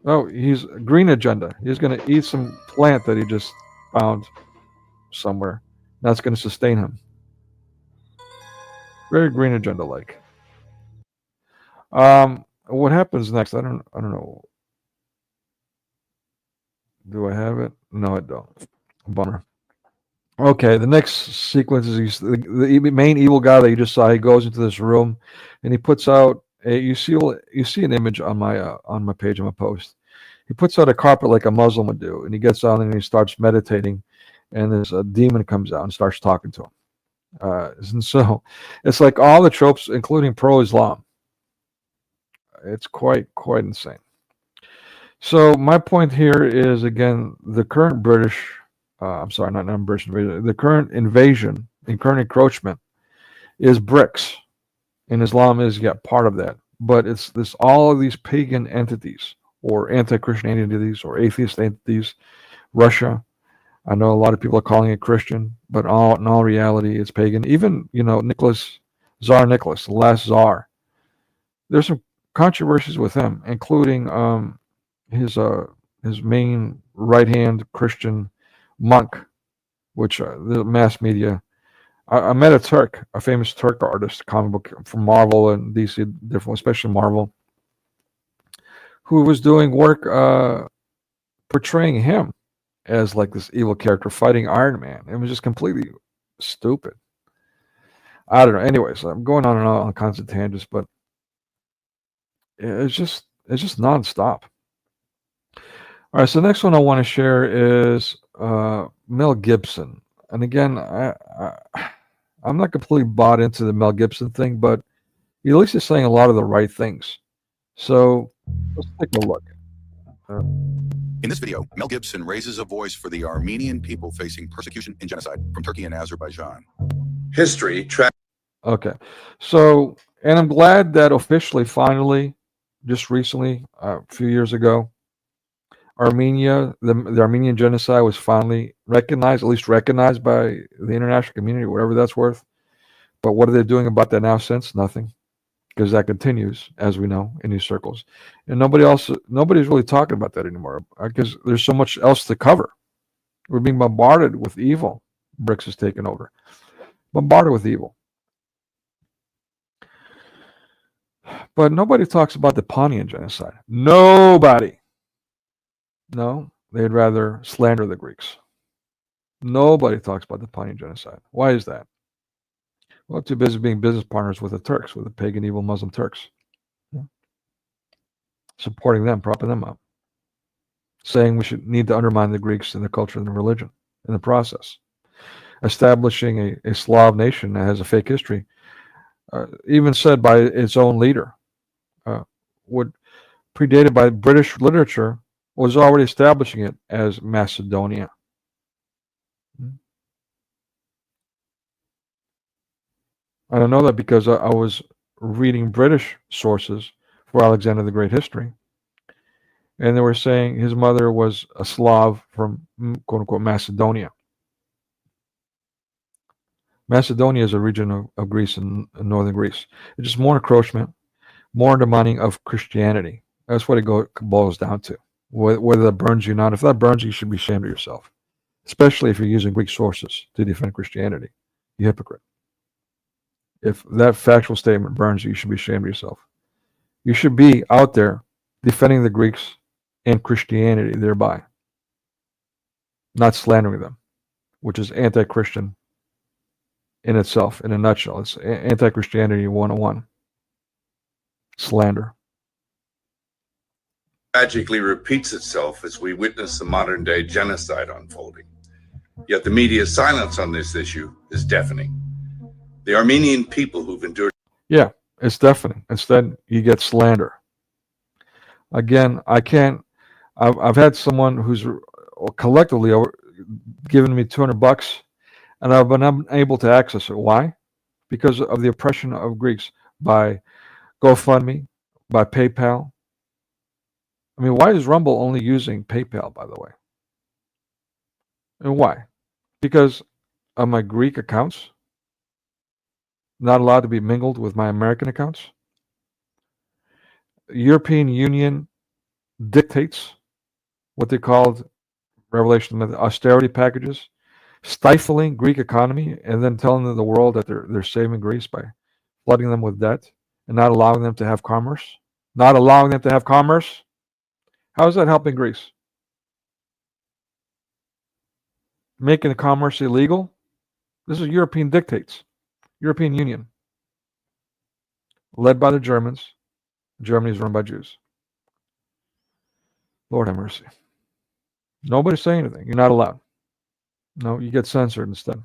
Oh, he's a green agenda. He's going to eat some plant that he just found somewhere. That's going to sustain him. Very green agenda-like. What happens next? I don't know. Do I have it? No, I don't. Bummer. Okay, the next sequence is the main evil guy that you just saw. He goes into this room, and he puts out you see an image on my page, on my post. He puts out a carpet like a Muslim would do, and he gets on and he starts meditating, and this demon comes out and starts talking to him. And so it's like all the tropes, including pro-Islam. It's quite insane. So my point here is, again, the current British. I'm sorry, not British invasion. The current invasion and current encroachment is BRICS, and Islam is part of that. but it's this all of these pagan entities or anti-Christian entities or atheist entities. Russia, I know a lot of people are calling it Christian, but in all reality, it's pagan. Even Tsar Nicholas, the last Tsar. There's some controversies with him, including his main right-hand Christian monk, which the mass media. I met a famous Turk artist, comic book from Marvel and DC, different, especially Marvel, who was doing work portraying him as like this evil character fighting Iron Man. It was just completely stupid. I don't know. Anyways, I'm going on and on constant tangents, but it's just nonstop. All right, so the next one I want to share is Mel Gibson. And again, I'm not completely bought into the Mel Gibson thing, but at least he's saying a lot of the right things. So let's take a look. In this video, Mel Gibson raises a voice for the Armenian people facing persecution and genocide from Turkey and Azerbaijan. Okay, so, and I'm glad that officially, finally, just recently, a few years ago, Armenia, the Armenian genocide was finally recognized, at least recognized by the international community, whatever that's worth. But what are they doing about that now since? Nothing. Because that continues, as we know, in these circles. And nobody's really talking about that anymore, because there's so much else to cover. We're being bombarded with evil. BRICS has taken over. Bombarded with evil. But nobody talks about the Pontian genocide. Nobody. No, they'd rather slander the Greeks. Nobody talks about the Pontian genocide. Why is that? Well, too busy being business partners with the Turks, with the pagan, evil Muslim Turks. Yeah. Supporting them, propping them up. Saying we should need to undermine the Greeks and the culture and the religion in the process. Establishing a Slav nation that has a fake history, even said by its own leader, predated by British literature, was already establishing it as Macedonia. I don't know that because I was reading British sources for Alexander the Great history, and they were saying his mother was a Slav from quote-unquote Macedonia. Macedonia is a region of Greece and northern Greece. It's just more encroachment, more undermining of Christianity. That's what it boils down to. Whether that burns you or not. If that burns you, you should be ashamed of yourself, especially if you're using Greek sources to defend Christianity. You hypocrite. If that factual statement burns you, you should be ashamed of yourself. You should be out there defending the Greeks and Christianity thereby, not slandering them, which is anti-Christian in itself, in a nutshell. It's anti-Christianity 101. Slander. Tragically repeats itself as we witness the modern-day genocide unfolding. Yet the media's silence on this issue is deafening. The Armenian people who've endured... Yeah, it's deafening. Instead, you get slander. Again, I can't... I've had someone who's collectively given me $200, and I've been unable to access it. Why? Because of the oppression of Greeks by GoFundMe, by PayPal. I mean, why is Rumble only using PayPal, by the way? And why? Because of my Greek accounts not allowed to be mingled with my American accounts. The European Union dictates what they called Revelation of the austerity packages, stifling Greek economy, and then telling the world that they're saving Greece by flooding them with debt and not allowing them to have commerce. Not allowing them to have commerce. How is that helping Greece? Making the commerce illegal? This is European dictates. European Union. Led by the Germans. Germany is run by Jews. Lord have mercy. Nobody's saying anything. You're not allowed. No, you get censored instead.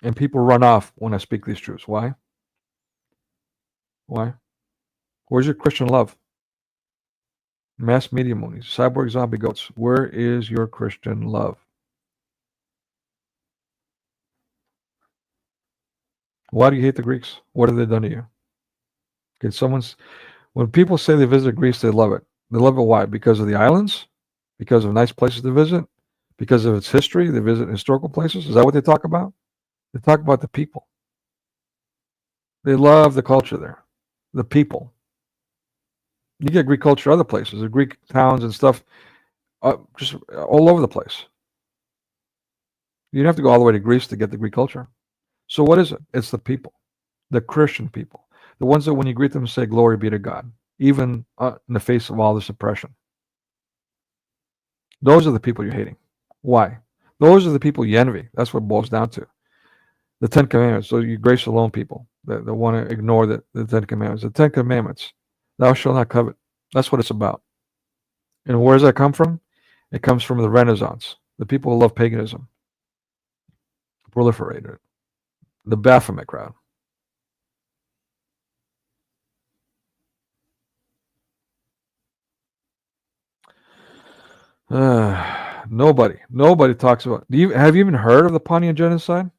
And people run off when I speak these truths. Why? Why? Where's your Christian love? Mass media moonies, cyborg zombie goats. Where is your Christian love? Why do you hate the Greeks? What have they done to you? When people say they visit Greece, they love it. They love it. Why? Because of the islands, because of nice places to visit, because of its history. They visit historical places. Is that what they talk about? They talk about the people. They love the culture there, the people. You get Greek culture other places, the Greek towns and stuff, just all over the place. You don't have to go all the way to Greece to get the Greek culture. So what is it? It's the people, the Christian people, the ones that when you greet them say, "Glory be to God," even in the face of all this oppression. Those are the people you're hating. Why? Those are the people you envy. That's what it boils down to. The Ten Commandments. So you grace alone people that want to ignore the Ten Commandments. The Ten Commandments. Thou shalt not covet. That's what it's about. And where does that come from? It comes from the Renaissance. The people who love paganism proliferated. The Baphomet crowd. Nobody talks about. Have you even heard of the Pontian genocide?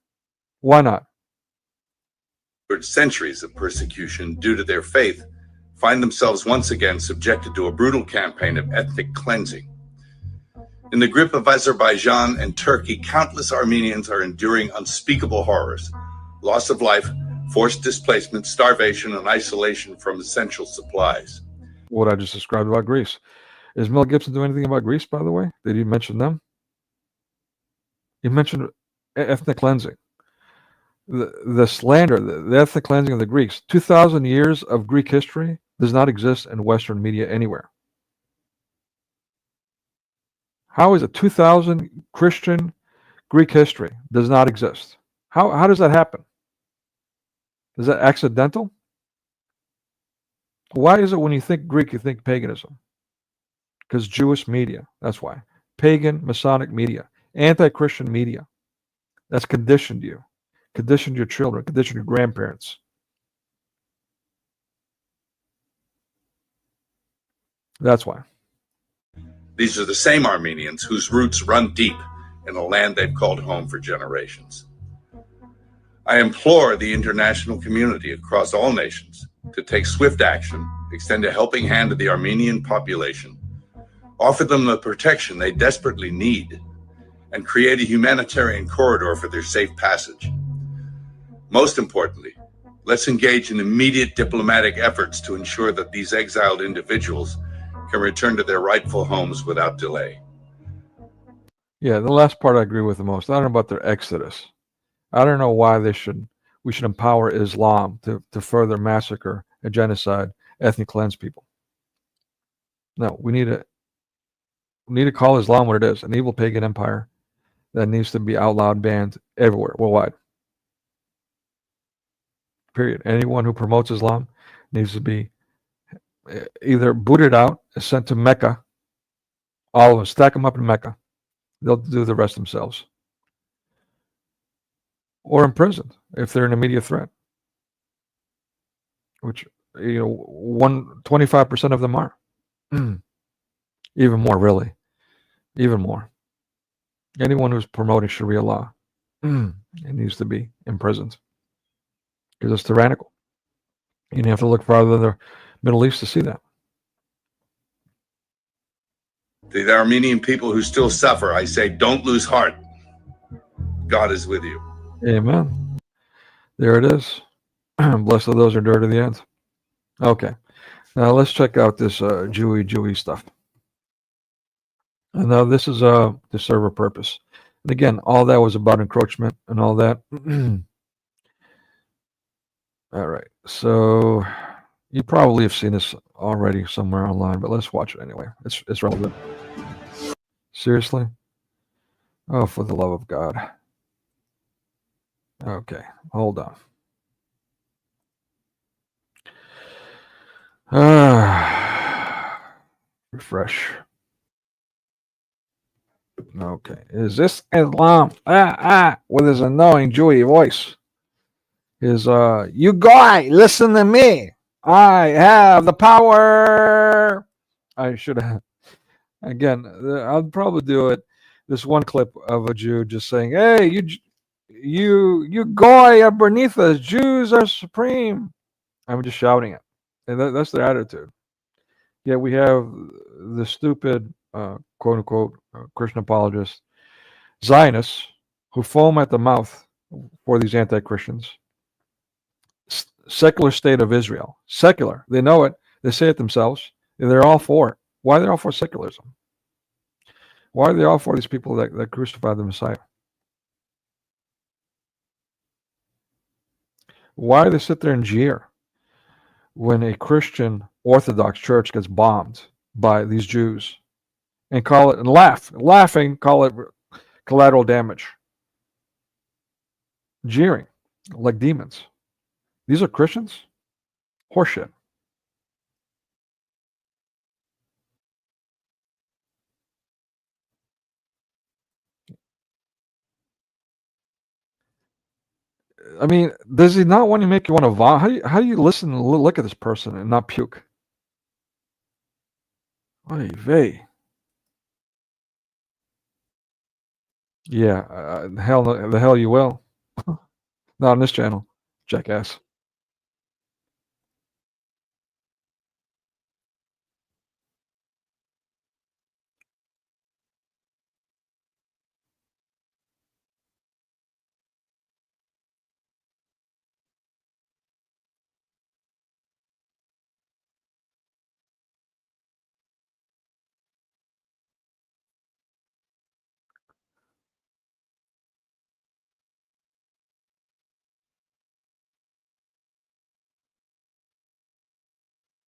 Why not? Centuries of persecution due to their faith find themselves once again subjected to a brutal campaign of ethnic cleansing. In the grip of Azerbaijan and Turkey, countless Armenians are enduring unspeakable horrors: loss of life, forced displacement, starvation, and isolation from essential supplies. What I just described about Greece. Is Mel Gibson doing anything about Greece, by the way? Did he mention them? He mentioned ethnic cleansing. The slander, the ethnic cleansing of the Greeks. 2,000 years of Greek history does not exist in Western media anywhere. How is it 2,000 Christian Greek history does not exist? How does that happen? Is that accidental? Why is it when you think Greek, you think paganism? Because Jewish media, that's why. Pagan, Masonic media, anti-Christian media. That's conditioned you, conditioned your children, conditioned your grandparents. That's why. These are the same Armenians whose roots run deep in a land they've called home for generations. I implore the international community across all nations to take swift action, extend a helping hand to the Armenian population, offer them the protection they desperately need, and create a humanitarian corridor for their safe passage. Most importantly, let's engage in immediate diplomatic efforts to ensure that these exiled individuals can return to their rightful homes without delay. Yeah, the last part I agree with the most. I don't know about their exodus. I don't know why we should empower Islam to further massacre and genocide, ethnic cleanse people. No, we need to call Islam what it is, an evil pagan empire that needs to be outlawed, banned everywhere, worldwide. Period. Anyone who promotes Islam needs to be either booted out and sent to Mecca. All of them, stack them up in Mecca. They'll do the rest themselves. Or imprisoned if they're an immediate threat. Which, 25% of them are. Even more, really. Even more. Anyone who's promoting Sharia law, it needs to be imprisoned. Because it's tyrannical. You don't have to look farther than the Middle East to see that. To the Armenian people who still suffer, I say, don't lose heart. God is with you. Amen. There it is. Blessed are those who endure to the end. Okay. Now let's check out this Jewy stuff. And now this is to serve a purpose. And again, all that was about encroachment and all that. All right. So you probably have seen this already somewhere online, but let's watch it anyway. It's relevant. Seriously? Oh, for the love of God. Okay, hold on. Refresh. Okay, is this Islam? With his annoying Jewy voice. You guy, listen to me. I have the power. I should have. Again, I'll probably do it. This one clip of a Jew just saying, "Hey, you goy are beneath us. Jews are supreme." I'm just shouting it. And that's their attitude. Yeah, we have the stupid, quote unquote, Christian apologists, Zionists, who foam at the mouth for these anti-Christians. Secular state of Israel. Secular. They know it. They say it themselves. They're all for it. Why are they all for secularism? Why are they all for these people that crucified the Messiah? Why do they sit there and jeer when a Christian Orthodox church gets bombed by these Jews and call it, and laughing, call it collateral damage? Jeering like demons. These are Christians? Horseshit. I mean, does he not want to make you want to vomit? How do you listen and look at this person and not puke? Oy vey. Yeah, the hell you will. Not on this channel, jackass.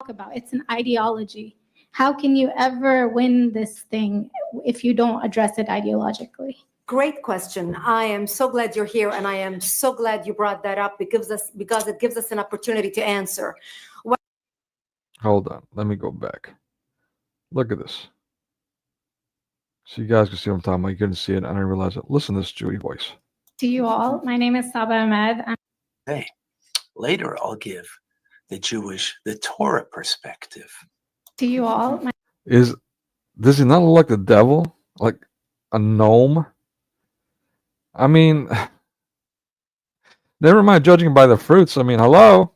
About it's an ideology. How can you ever win this thing if you don't address it ideologically? Great question. I am so glad you're here, and I am so glad you brought that up because it gives us an opportunity to answer. Hold on, let me go back. Look at this. So you guys can see what I'm talking about. You couldn't see it, and I didn't realize it. Listen to this Jewy voice. To you all, my name is Saba Ahmed. Hey, later I'll give the Torah perspective. To you all, Does he not look like the devil? Like a gnome? I mean, never mind judging by the fruits. I mean, hello?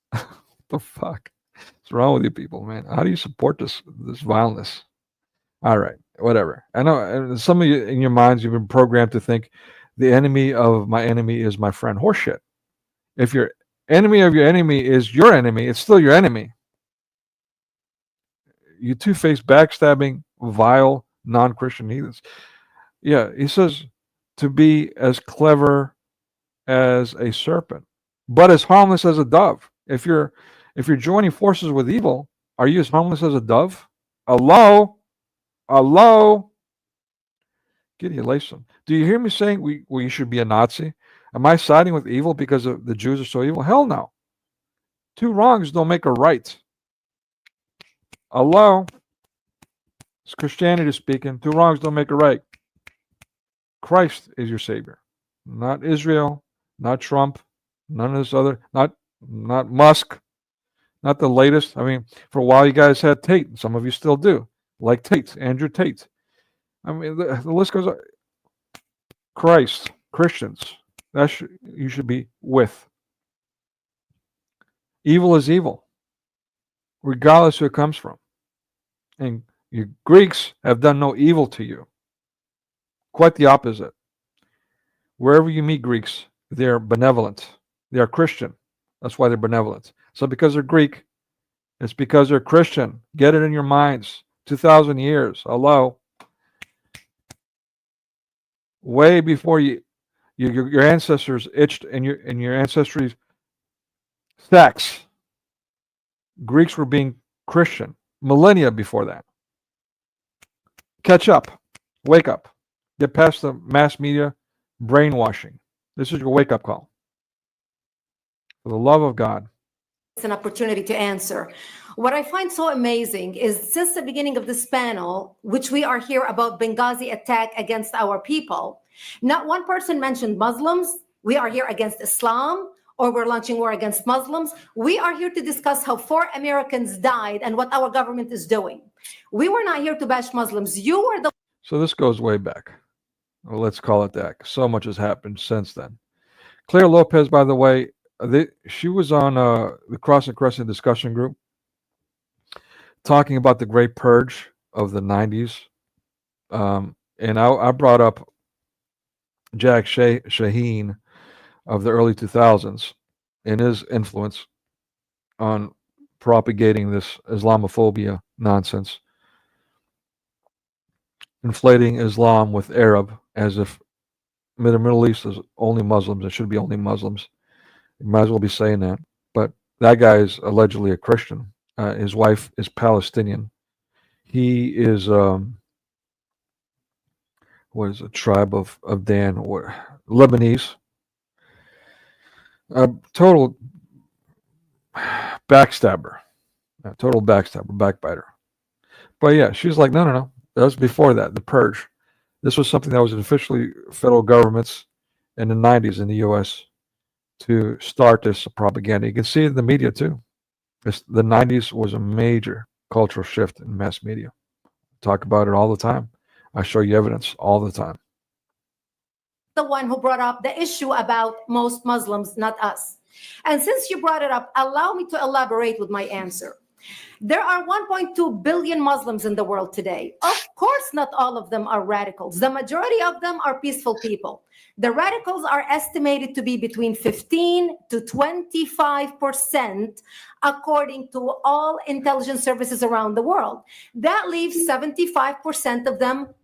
What the fuck? What's wrong with you people, man? How do you support this vileness? All right, whatever. I know some of you in your minds, you've been programmed to think the enemy of my enemy is my friend. Horseshit. If your enemy of your enemy is your enemy, it's still your enemy. You two-faced, backstabbing, vile, non-Christian heathens. Yeah, he says to be as clever as a serpent, but as harmless as a dove. If you're joining forces with evil, are you as harmless as a dove? Hello? Gideon. Do you hear me saying we should be a Nazi? Am I siding with evil because the Jews are so evil? Hell no. Two wrongs don't make a right. Hello? It's Christianity speaking. Two wrongs don't make a right. Christ is your savior. Not Israel, not Trump, none of this other, not Musk, not the latest. I mean, for a while you guys had Tate. Some of you still do. Like Tate, Andrew Tate. I mean, the list goes on. Christ, Christians. You should be with. Evil is evil, regardless who it comes from. And you Greeks have done no evil to you. Quite the opposite. Wherever you meet Greeks, they're benevolent. They are Christian. That's why they're benevolent. So because they're Greek, it's because they're Christian. Get it in your minds. 2,000 years. Hello. Way before your ancestors itched in your ancestry stacks. Greeks were being Christian millennia before that. Catch up. Wake up. Get past the mass media brainwashing. This is your wake-up call. For the love of God. It's an opportunity to answer. What I find so amazing is since the beginning of this panel, which we are here about Benghazi attack against our people, not one person mentioned Muslims. We are here against Islam, or we're launching war against Muslims. We are here to discuss how 4 Americans died and what our government is doing. We were not here to bash Muslims. You were the... So this goes way back. Well, let's call it that. So much has happened since then. Claire Lopez, by the way, she was on the Cross and Crescent discussion group talking about the Great Purge of the 90s. And I brought up Jack Shaheen of the early 2000s and his influence on propagating this Islamophobia nonsense, inflating Islam with Arab as if the Middle East is only Muslims. It should be only Muslims. You might as well be saying that. But that guy is allegedly a Christian. His wife is Palestinian. He is what is a tribe of Dan or Lebanese. A total backstabber, backbiter. But yeah, she's like, no. That was before that, the purge. This was something that was officially federal governments in the 90s in the U.S. to start this propaganda. You can see it in the media too. The 90s was a major cultural shift in mass media. Talk about it all the time. I show you evidence all the time. The one who brought up the issue about most Muslims, not us. And since you brought it up, allow me to elaborate with my answer. There are 1.2 billion Muslims in the world today. Of course, not all of them are radicals. The majority of them are peaceful people. The radicals are estimated to be between 15 to 25%, according to all intelligence services around the world. That leaves 75% of them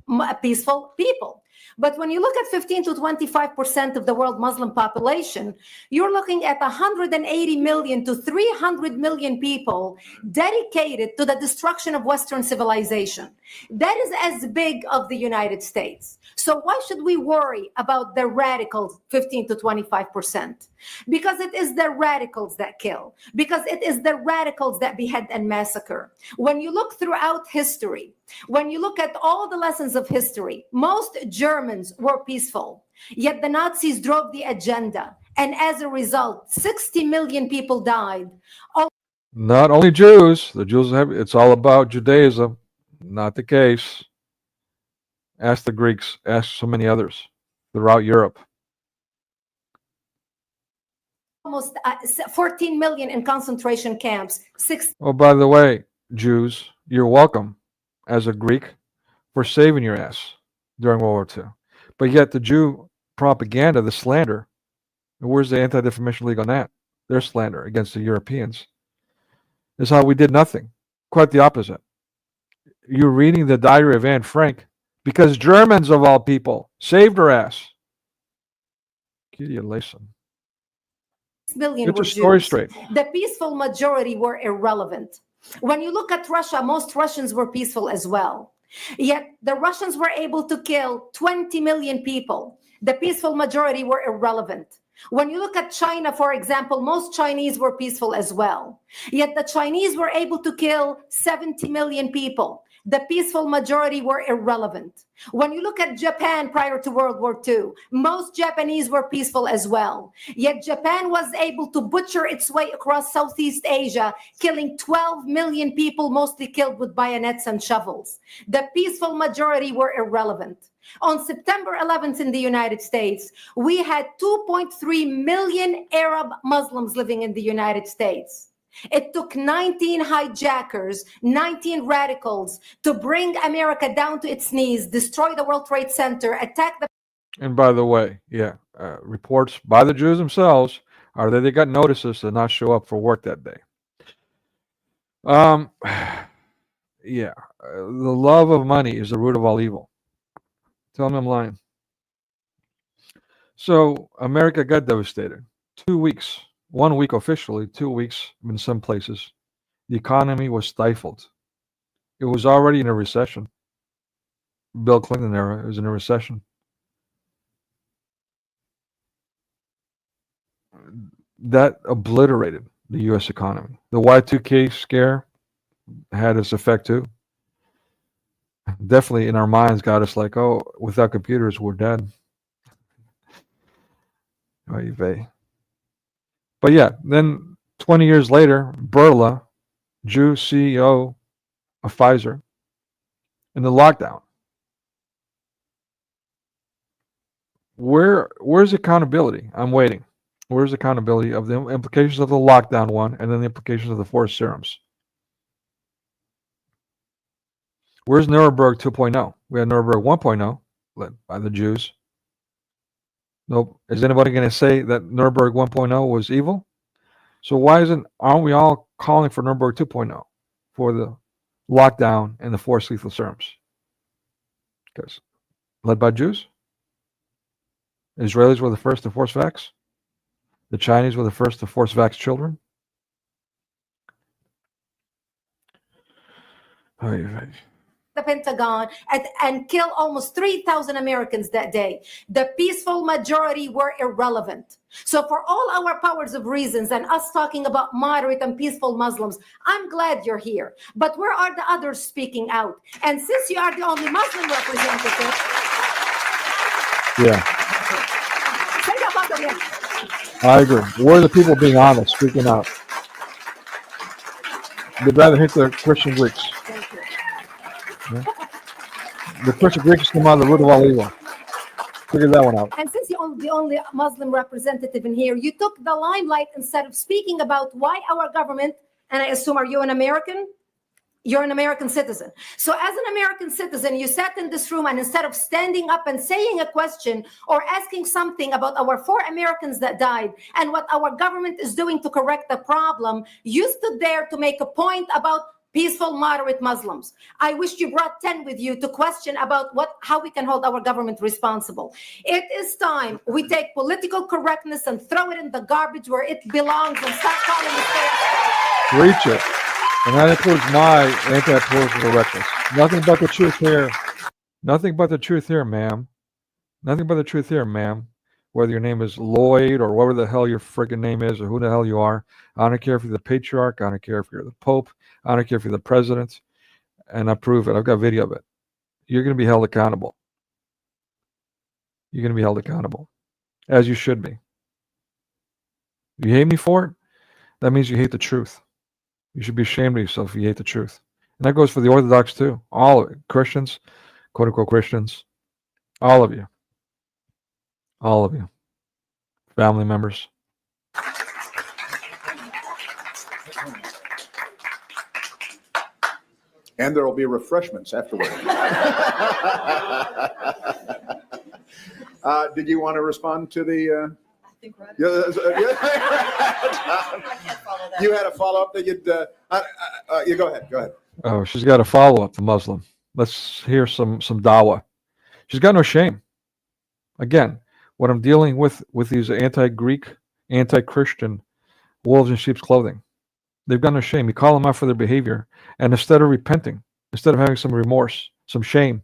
peaceful people. But when you look at 15 to 25% of the world Muslim population, you're looking at 180 million to 300 million people dedicated to the destruction of Western civilization. That is as big of the United States. So why should we worry about the radicals, 15 to 25%? Because it is the radicals that kill. Because it is the radicals that behead and massacre. When you look throughout history, when you look at all the lessons of history, most Germans were peaceful, yet the Nazis drove the agenda. And as a result, 60 million people died. Not only Jews, the Jews have, it's all about Judaism. Not the case. Ask the Greeks, ask so many others throughout Europe. Almost 14 million in concentration camps. Oh, by the way, Jews, you're welcome as a Greek for saving your ass during World War II. But yet the Jew propaganda, the slander, where's the Anti-Defamation League on that? Their slander against the Europeans is how we did nothing. Quite the opposite. You're reading the diary of Anne Frank because Germans, of all people, saved her ass. Get your story straight. The peaceful majority were irrelevant. When you look at Russia, most Russians were peaceful as well. Yet the Russians were able to kill 20 million people. The peaceful majority were irrelevant. When you look at China, for example, most Chinese were peaceful as well. Yet the Chinese were able to kill 70 million people. The peaceful majority were irrelevant. When you look at Japan prior to World War II, most Japanese were peaceful as well. Yet Japan was able to butcher its way across Southeast Asia, killing 12 million people, mostly killed with bayonets and shovels. The peaceful majority were irrelevant. On September 11th in the United States, we had 2.3 million Arab Muslims living in the United States. It took 19 hijackers, 19 radicals to bring America down to its knees, destroy the World Trade Center, attack the... And by the way, reports by the Jews themselves are that they got notices to not show up for work that day. The love of money is the root of all evil. Tell me I'm lying. So America got devastated. 2 weeks. 1 week officially, 2 weeks in some places. The economy was stifled. It was already in a recession. Bill Clinton era, it was in a recession. That obliterated the U.S. economy. The Y2K scare had its effect too. Definitely in our minds got us like, oh, without computers, we're dead. But yeah, then 20 years later, Berla, Jew CEO of Pfizer, in the lockdown. Where's accountability? I'm waiting. Where's accountability of the implications of the lockdown one, and then the implications of the forced serums? Where's Nuremberg 2.0? We had Nuremberg 1.0, led by the Jews. Nope. Is anybody going to say that Nuremberg 1.0 was evil? So why aren't we all calling for Nuremberg 2.0 for the lockdown and the forced lethal serums? Because led by Jews? Israelis were the first to force vax? The Chinese were the first to force vax children? The Pentagon and kill almost 3,000 Americans that day. The peaceful majority were irrelevant. So for all our powers of reasons and us talking about moderate and peaceful Muslims, I'm glad you're here. But where are the others speaking out? And since you are the only Muslim representative, yeah, say that about again. I agree. Where are the people being honest, speaking out? They'd rather hit the Christian Greeks. Yeah. The Christian Greeks come out of the root of all evil. Figure that one out. And since you're the only Muslim representative in here, you took the limelight instead of speaking about why our government, and I assume, are you an American? You're an American citizen. So as an American citizen, you sat in this room and instead of standing up and saying a question or asking something about our 4 Americans that died and what our government is doing to correct the problem, you stood there to make a point about peaceful, moderate Muslims. I wish you brought 10 with you to question about how we can hold our government responsible. It is time we take political correctness and throw it in the garbage where it belongs and stop calling it. Reach it. And that includes my anti-political correctness. Nothing but the truth here. Nothing but the truth here, ma'am. Nothing but the truth here, ma'am. Whether your name is Lloyd or whatever the hell your freaking name is or who the hell you are. I don't care if you're the patriarch. I don't care if you're the Pope. I don't care if you're the president. And I prove it. I've got video of it. You're going to be held accountable. You're going to be held accountable. As you should be. You hate me for it? That means you hate the truth. You should be ashamed of yourself if you hate the truth. And that goes for the Orthodox too. All of it. Christians, quote unquote Christians. All of you. All of you. Family members. And there will be refreshments afterward. Did you want to respond to the... You had a follow-up that you go ahead. Go ahead. Oh, she's got a follow-up, the Muslim. Let's hear some dawah. She's got no shame. Again, what I'm dealing with these anti-Greek, anti-Christian wolves in sheep's clothing. They've got no shame. You call them out for their behavior, and instead of repenting, instead of having some remorse, some shame,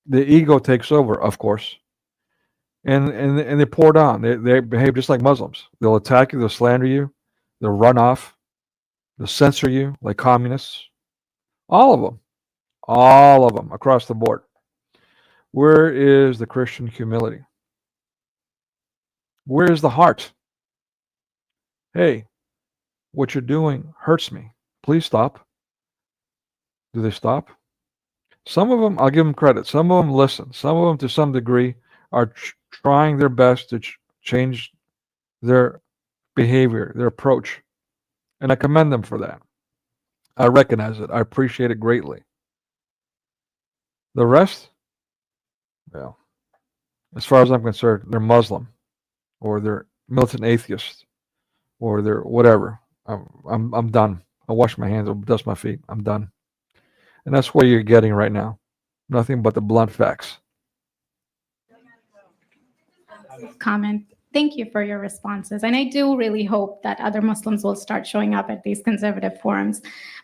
the ego takes over, of course. And they pour it on. They behave just like Muslims. They'll attack you. They'll slander you. They'll run off. They'll censor you like communists. All of them. All of them across the board. Where is the Christian humility? Where is the heart? Hey, what you're doing hurts me. Please stop. Do they stop? Some of them, I'll give them credit. Some of them listen. Some of them, to some degree, are trying their best to change their behavior, their approach. And I commend them for that. I recognize it. I appreciate it greatly. The rest, well, as far as I'm concerned, they're Muslim, or they're militant atheists, or they're whatever. I'm done. I wash my hands, I'll dust my feet. I'm done. And that's what you're getting right now. Nothing but the blunt facts. Comment. Thank you for your responses. And I do really hope that other Muslims will start showing up at these conservative forums.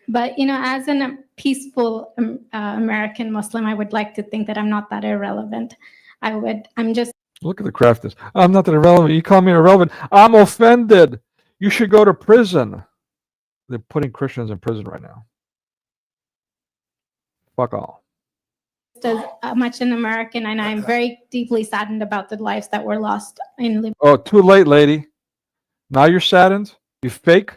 But, as a peaceful American Muslim, I would like to think that I'm not that irrelevant. I'm just... Look at the craftness. I'm not that irrelevant. You call me irrelevant. I'm offended. You should go to prison. They're putting Christians in prison right now. Fuck all. As much an American, and I'm very deeply saddened about the lives that were lost in Libya. Oh, too late, lady. Now you're saddened? You fake?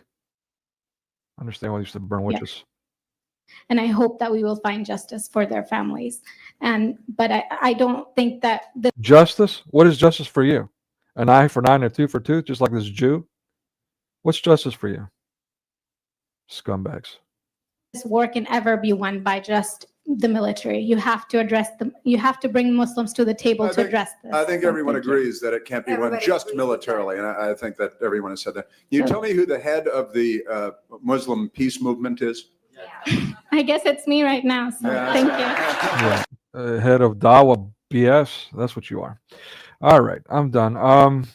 I understand why you used to burn witches. Yeah. And I hope that we will find justice for their families. But I don't think that... Justice? What is justice for you? An eye for an eye and a tooth for a tooth, just like this Jew. What's justice for you? Scumbags. This war can ever be won by just the military. You have to address them. You have to bring Muslims to the table to address this. I think So everyone thank you. agrees that it can't be won Everybody just agrees militarily, and I think that everyone has said that. Can you tell me who the head of the Muslim peace movement is? I guess it's me right now. So thank you. Yeah. Head of Dawa BS. That's what you are. All right, I'm done.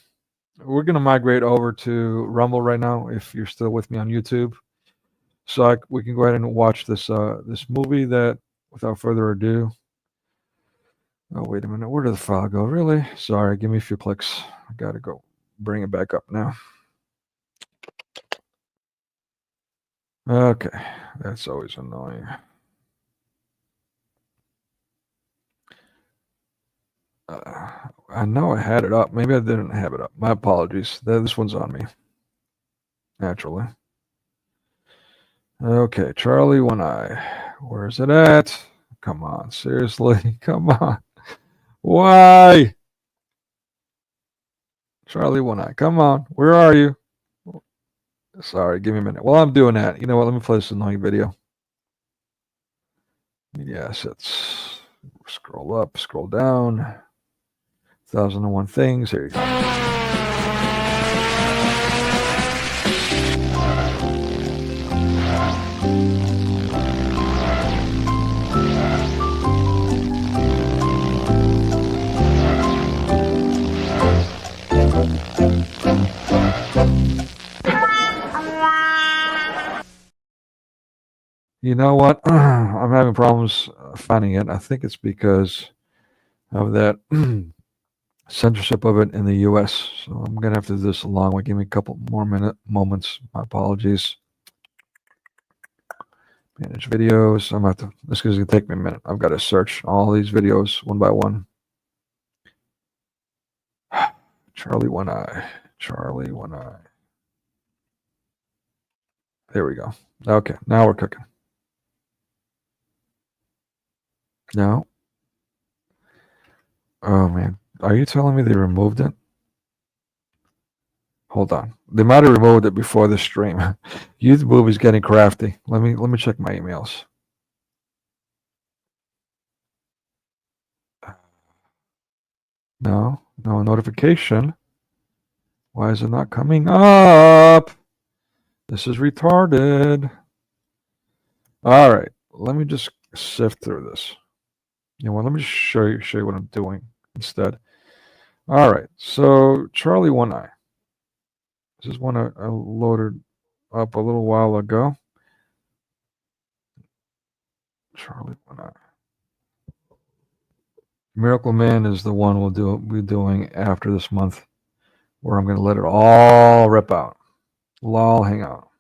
We're gonna migrate over to Rumble right now. If you're still with me on YouTube, so we can go ahead and watch this this movie. That, without further ado. Oh, wait a minute. Where did the file go? Really? Sorry. Give me a few clicks. I gotta go bring it back up now. Okay, that's always annoying. I know I had it up. Maybe I didn't have it up. My apologies. This one's on me. Naturally. Okay, Charlie One Eye. Where's it at? Come on, seriously. Come on. Why? Charlie One Eye. Come on. Where are you? Sorry, give me a minute. While I'm doing that, you know what? Let me play this annoying video. Media assets. Scroll up, scroll down. 1001 things. Here you go. You know what? I'm having problems finding it. I think it's because of that censorship of it in the U.S. So I'm gonna have to do this a long way. Give me a couple more moments. My apologies. Manage videos. I'm gonna have to. This is gonna take me a minute. I've got to search all these videos one by one. Charlie One Eye. Charlie One Eye. There we go. Okay, now we're cooking. No. Oh man, are you telling me they removed it? Hold on. They might have removed it before the stream. YouBoob is getting crafty. Let me check my emails. No notification. Why is it not coming up? This is retarded. All right, let me just sift through this. You know what? Let me just show you what I'm doing instead. All right, so Charlie One Eye. This is one I loaded up a little while ago. Charlie One Eye. Miracle Man is the one we'll be doing after this month, where I'm going to let it all rip out. It'll all hang out.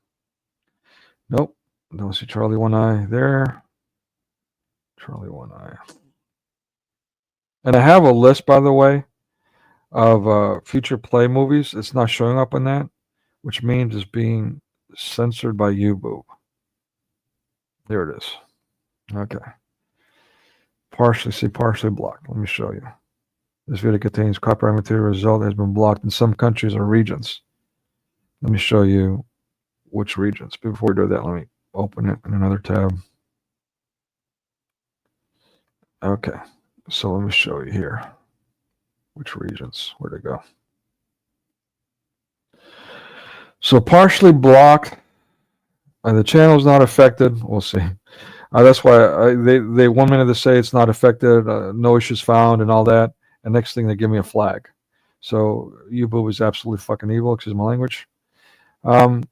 Nope, don't see Charlie One Eye there. Charlie One Eye. And I have a list, by the way, of future play movies. It's not showing up on that, which means it's being censored by YouBoob. There it is. Okay. Partially blocked. Let me show you. This video contains copyright material. Result has been blocked in some countries or regions. Let me show you which regions. Before we do that, let me open it in another tab. Okay. So let me show you here. Which regions? Where'd it go? So partially blocked. And the channel's not affected. We'll see. That's why they 1 minute they say it's not affected, no issues found, and all that. And next thing they give me a flag. So YouBoob is absolutely fucking evil. Excuse my language. Partially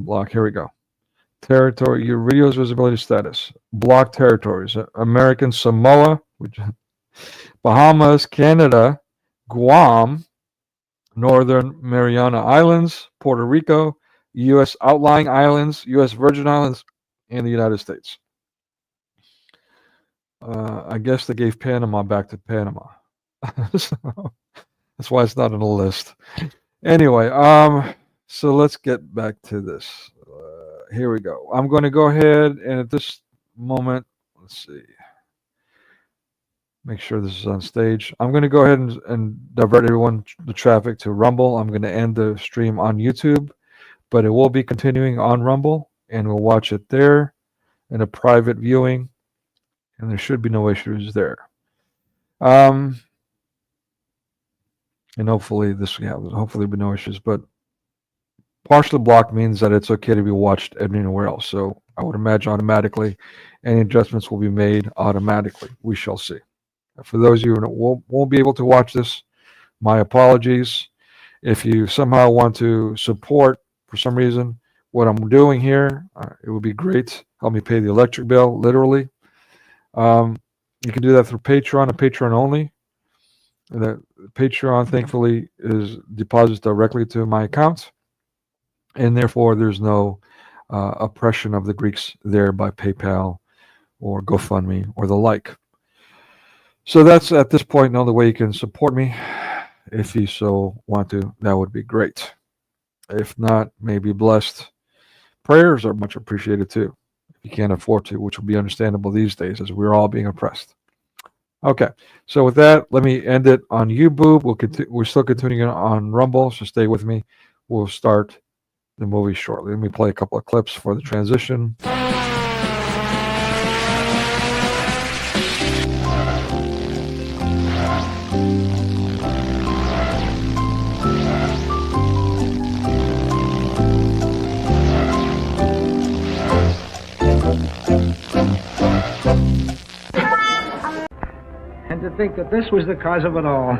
blocked. Here we go. Territory. Your video's visibility status. Blocked territories. American Samoa, Bahamas, Canada, Guam, Northern Mariana Islands, Puerto Rico, U.S. outlying islands, U.S. Virgin Islands, and the United States. I guess they gave Panama back to Panama. So, that's why it's not on the list. Anyway, so let's get back to this. Here we go. I'm going to go ahead and at this moment, let's see. Make sure this is on stage. I'm going to go ahead and divert everyone, the traffic, to Rumble. I'm going to end the stream on YouTube, but it will be continuing on Rumble, and we'll watch it there in a private viewing, and there should be no issues there. And hopefully hopefully there'll be no issues, but partially blocked means that it's okay to be watched anywhere else. So I would imagine automatically any adjustments will be made automatically. We shall see. For those of you who won't be able to watch this, my apologies. If you somehow want to support, for some reason, what I'm doing here, it would be great. Help me pay the electric bill, literally. You can do that through Patreon and Patreon only. The Patreon, thankfully, is deposits directly to my account, and therefore there's no oppression of the Greeks there by PayPal or GoFundMe or the like. So that's, at this point, another way you can support me. If you so want to, that would be great. If not, may be blessed. Prayers are much appreciated too, if you can't afford to, which will be understandable these days as we're all being oppressed. Okay, so with that, let me end it on YouBoob. We're still continuing on Rumble, so stay with me. We'll start the movie shortly. Let me play a couple of clips for the transition. And to think that this was the cause of it all.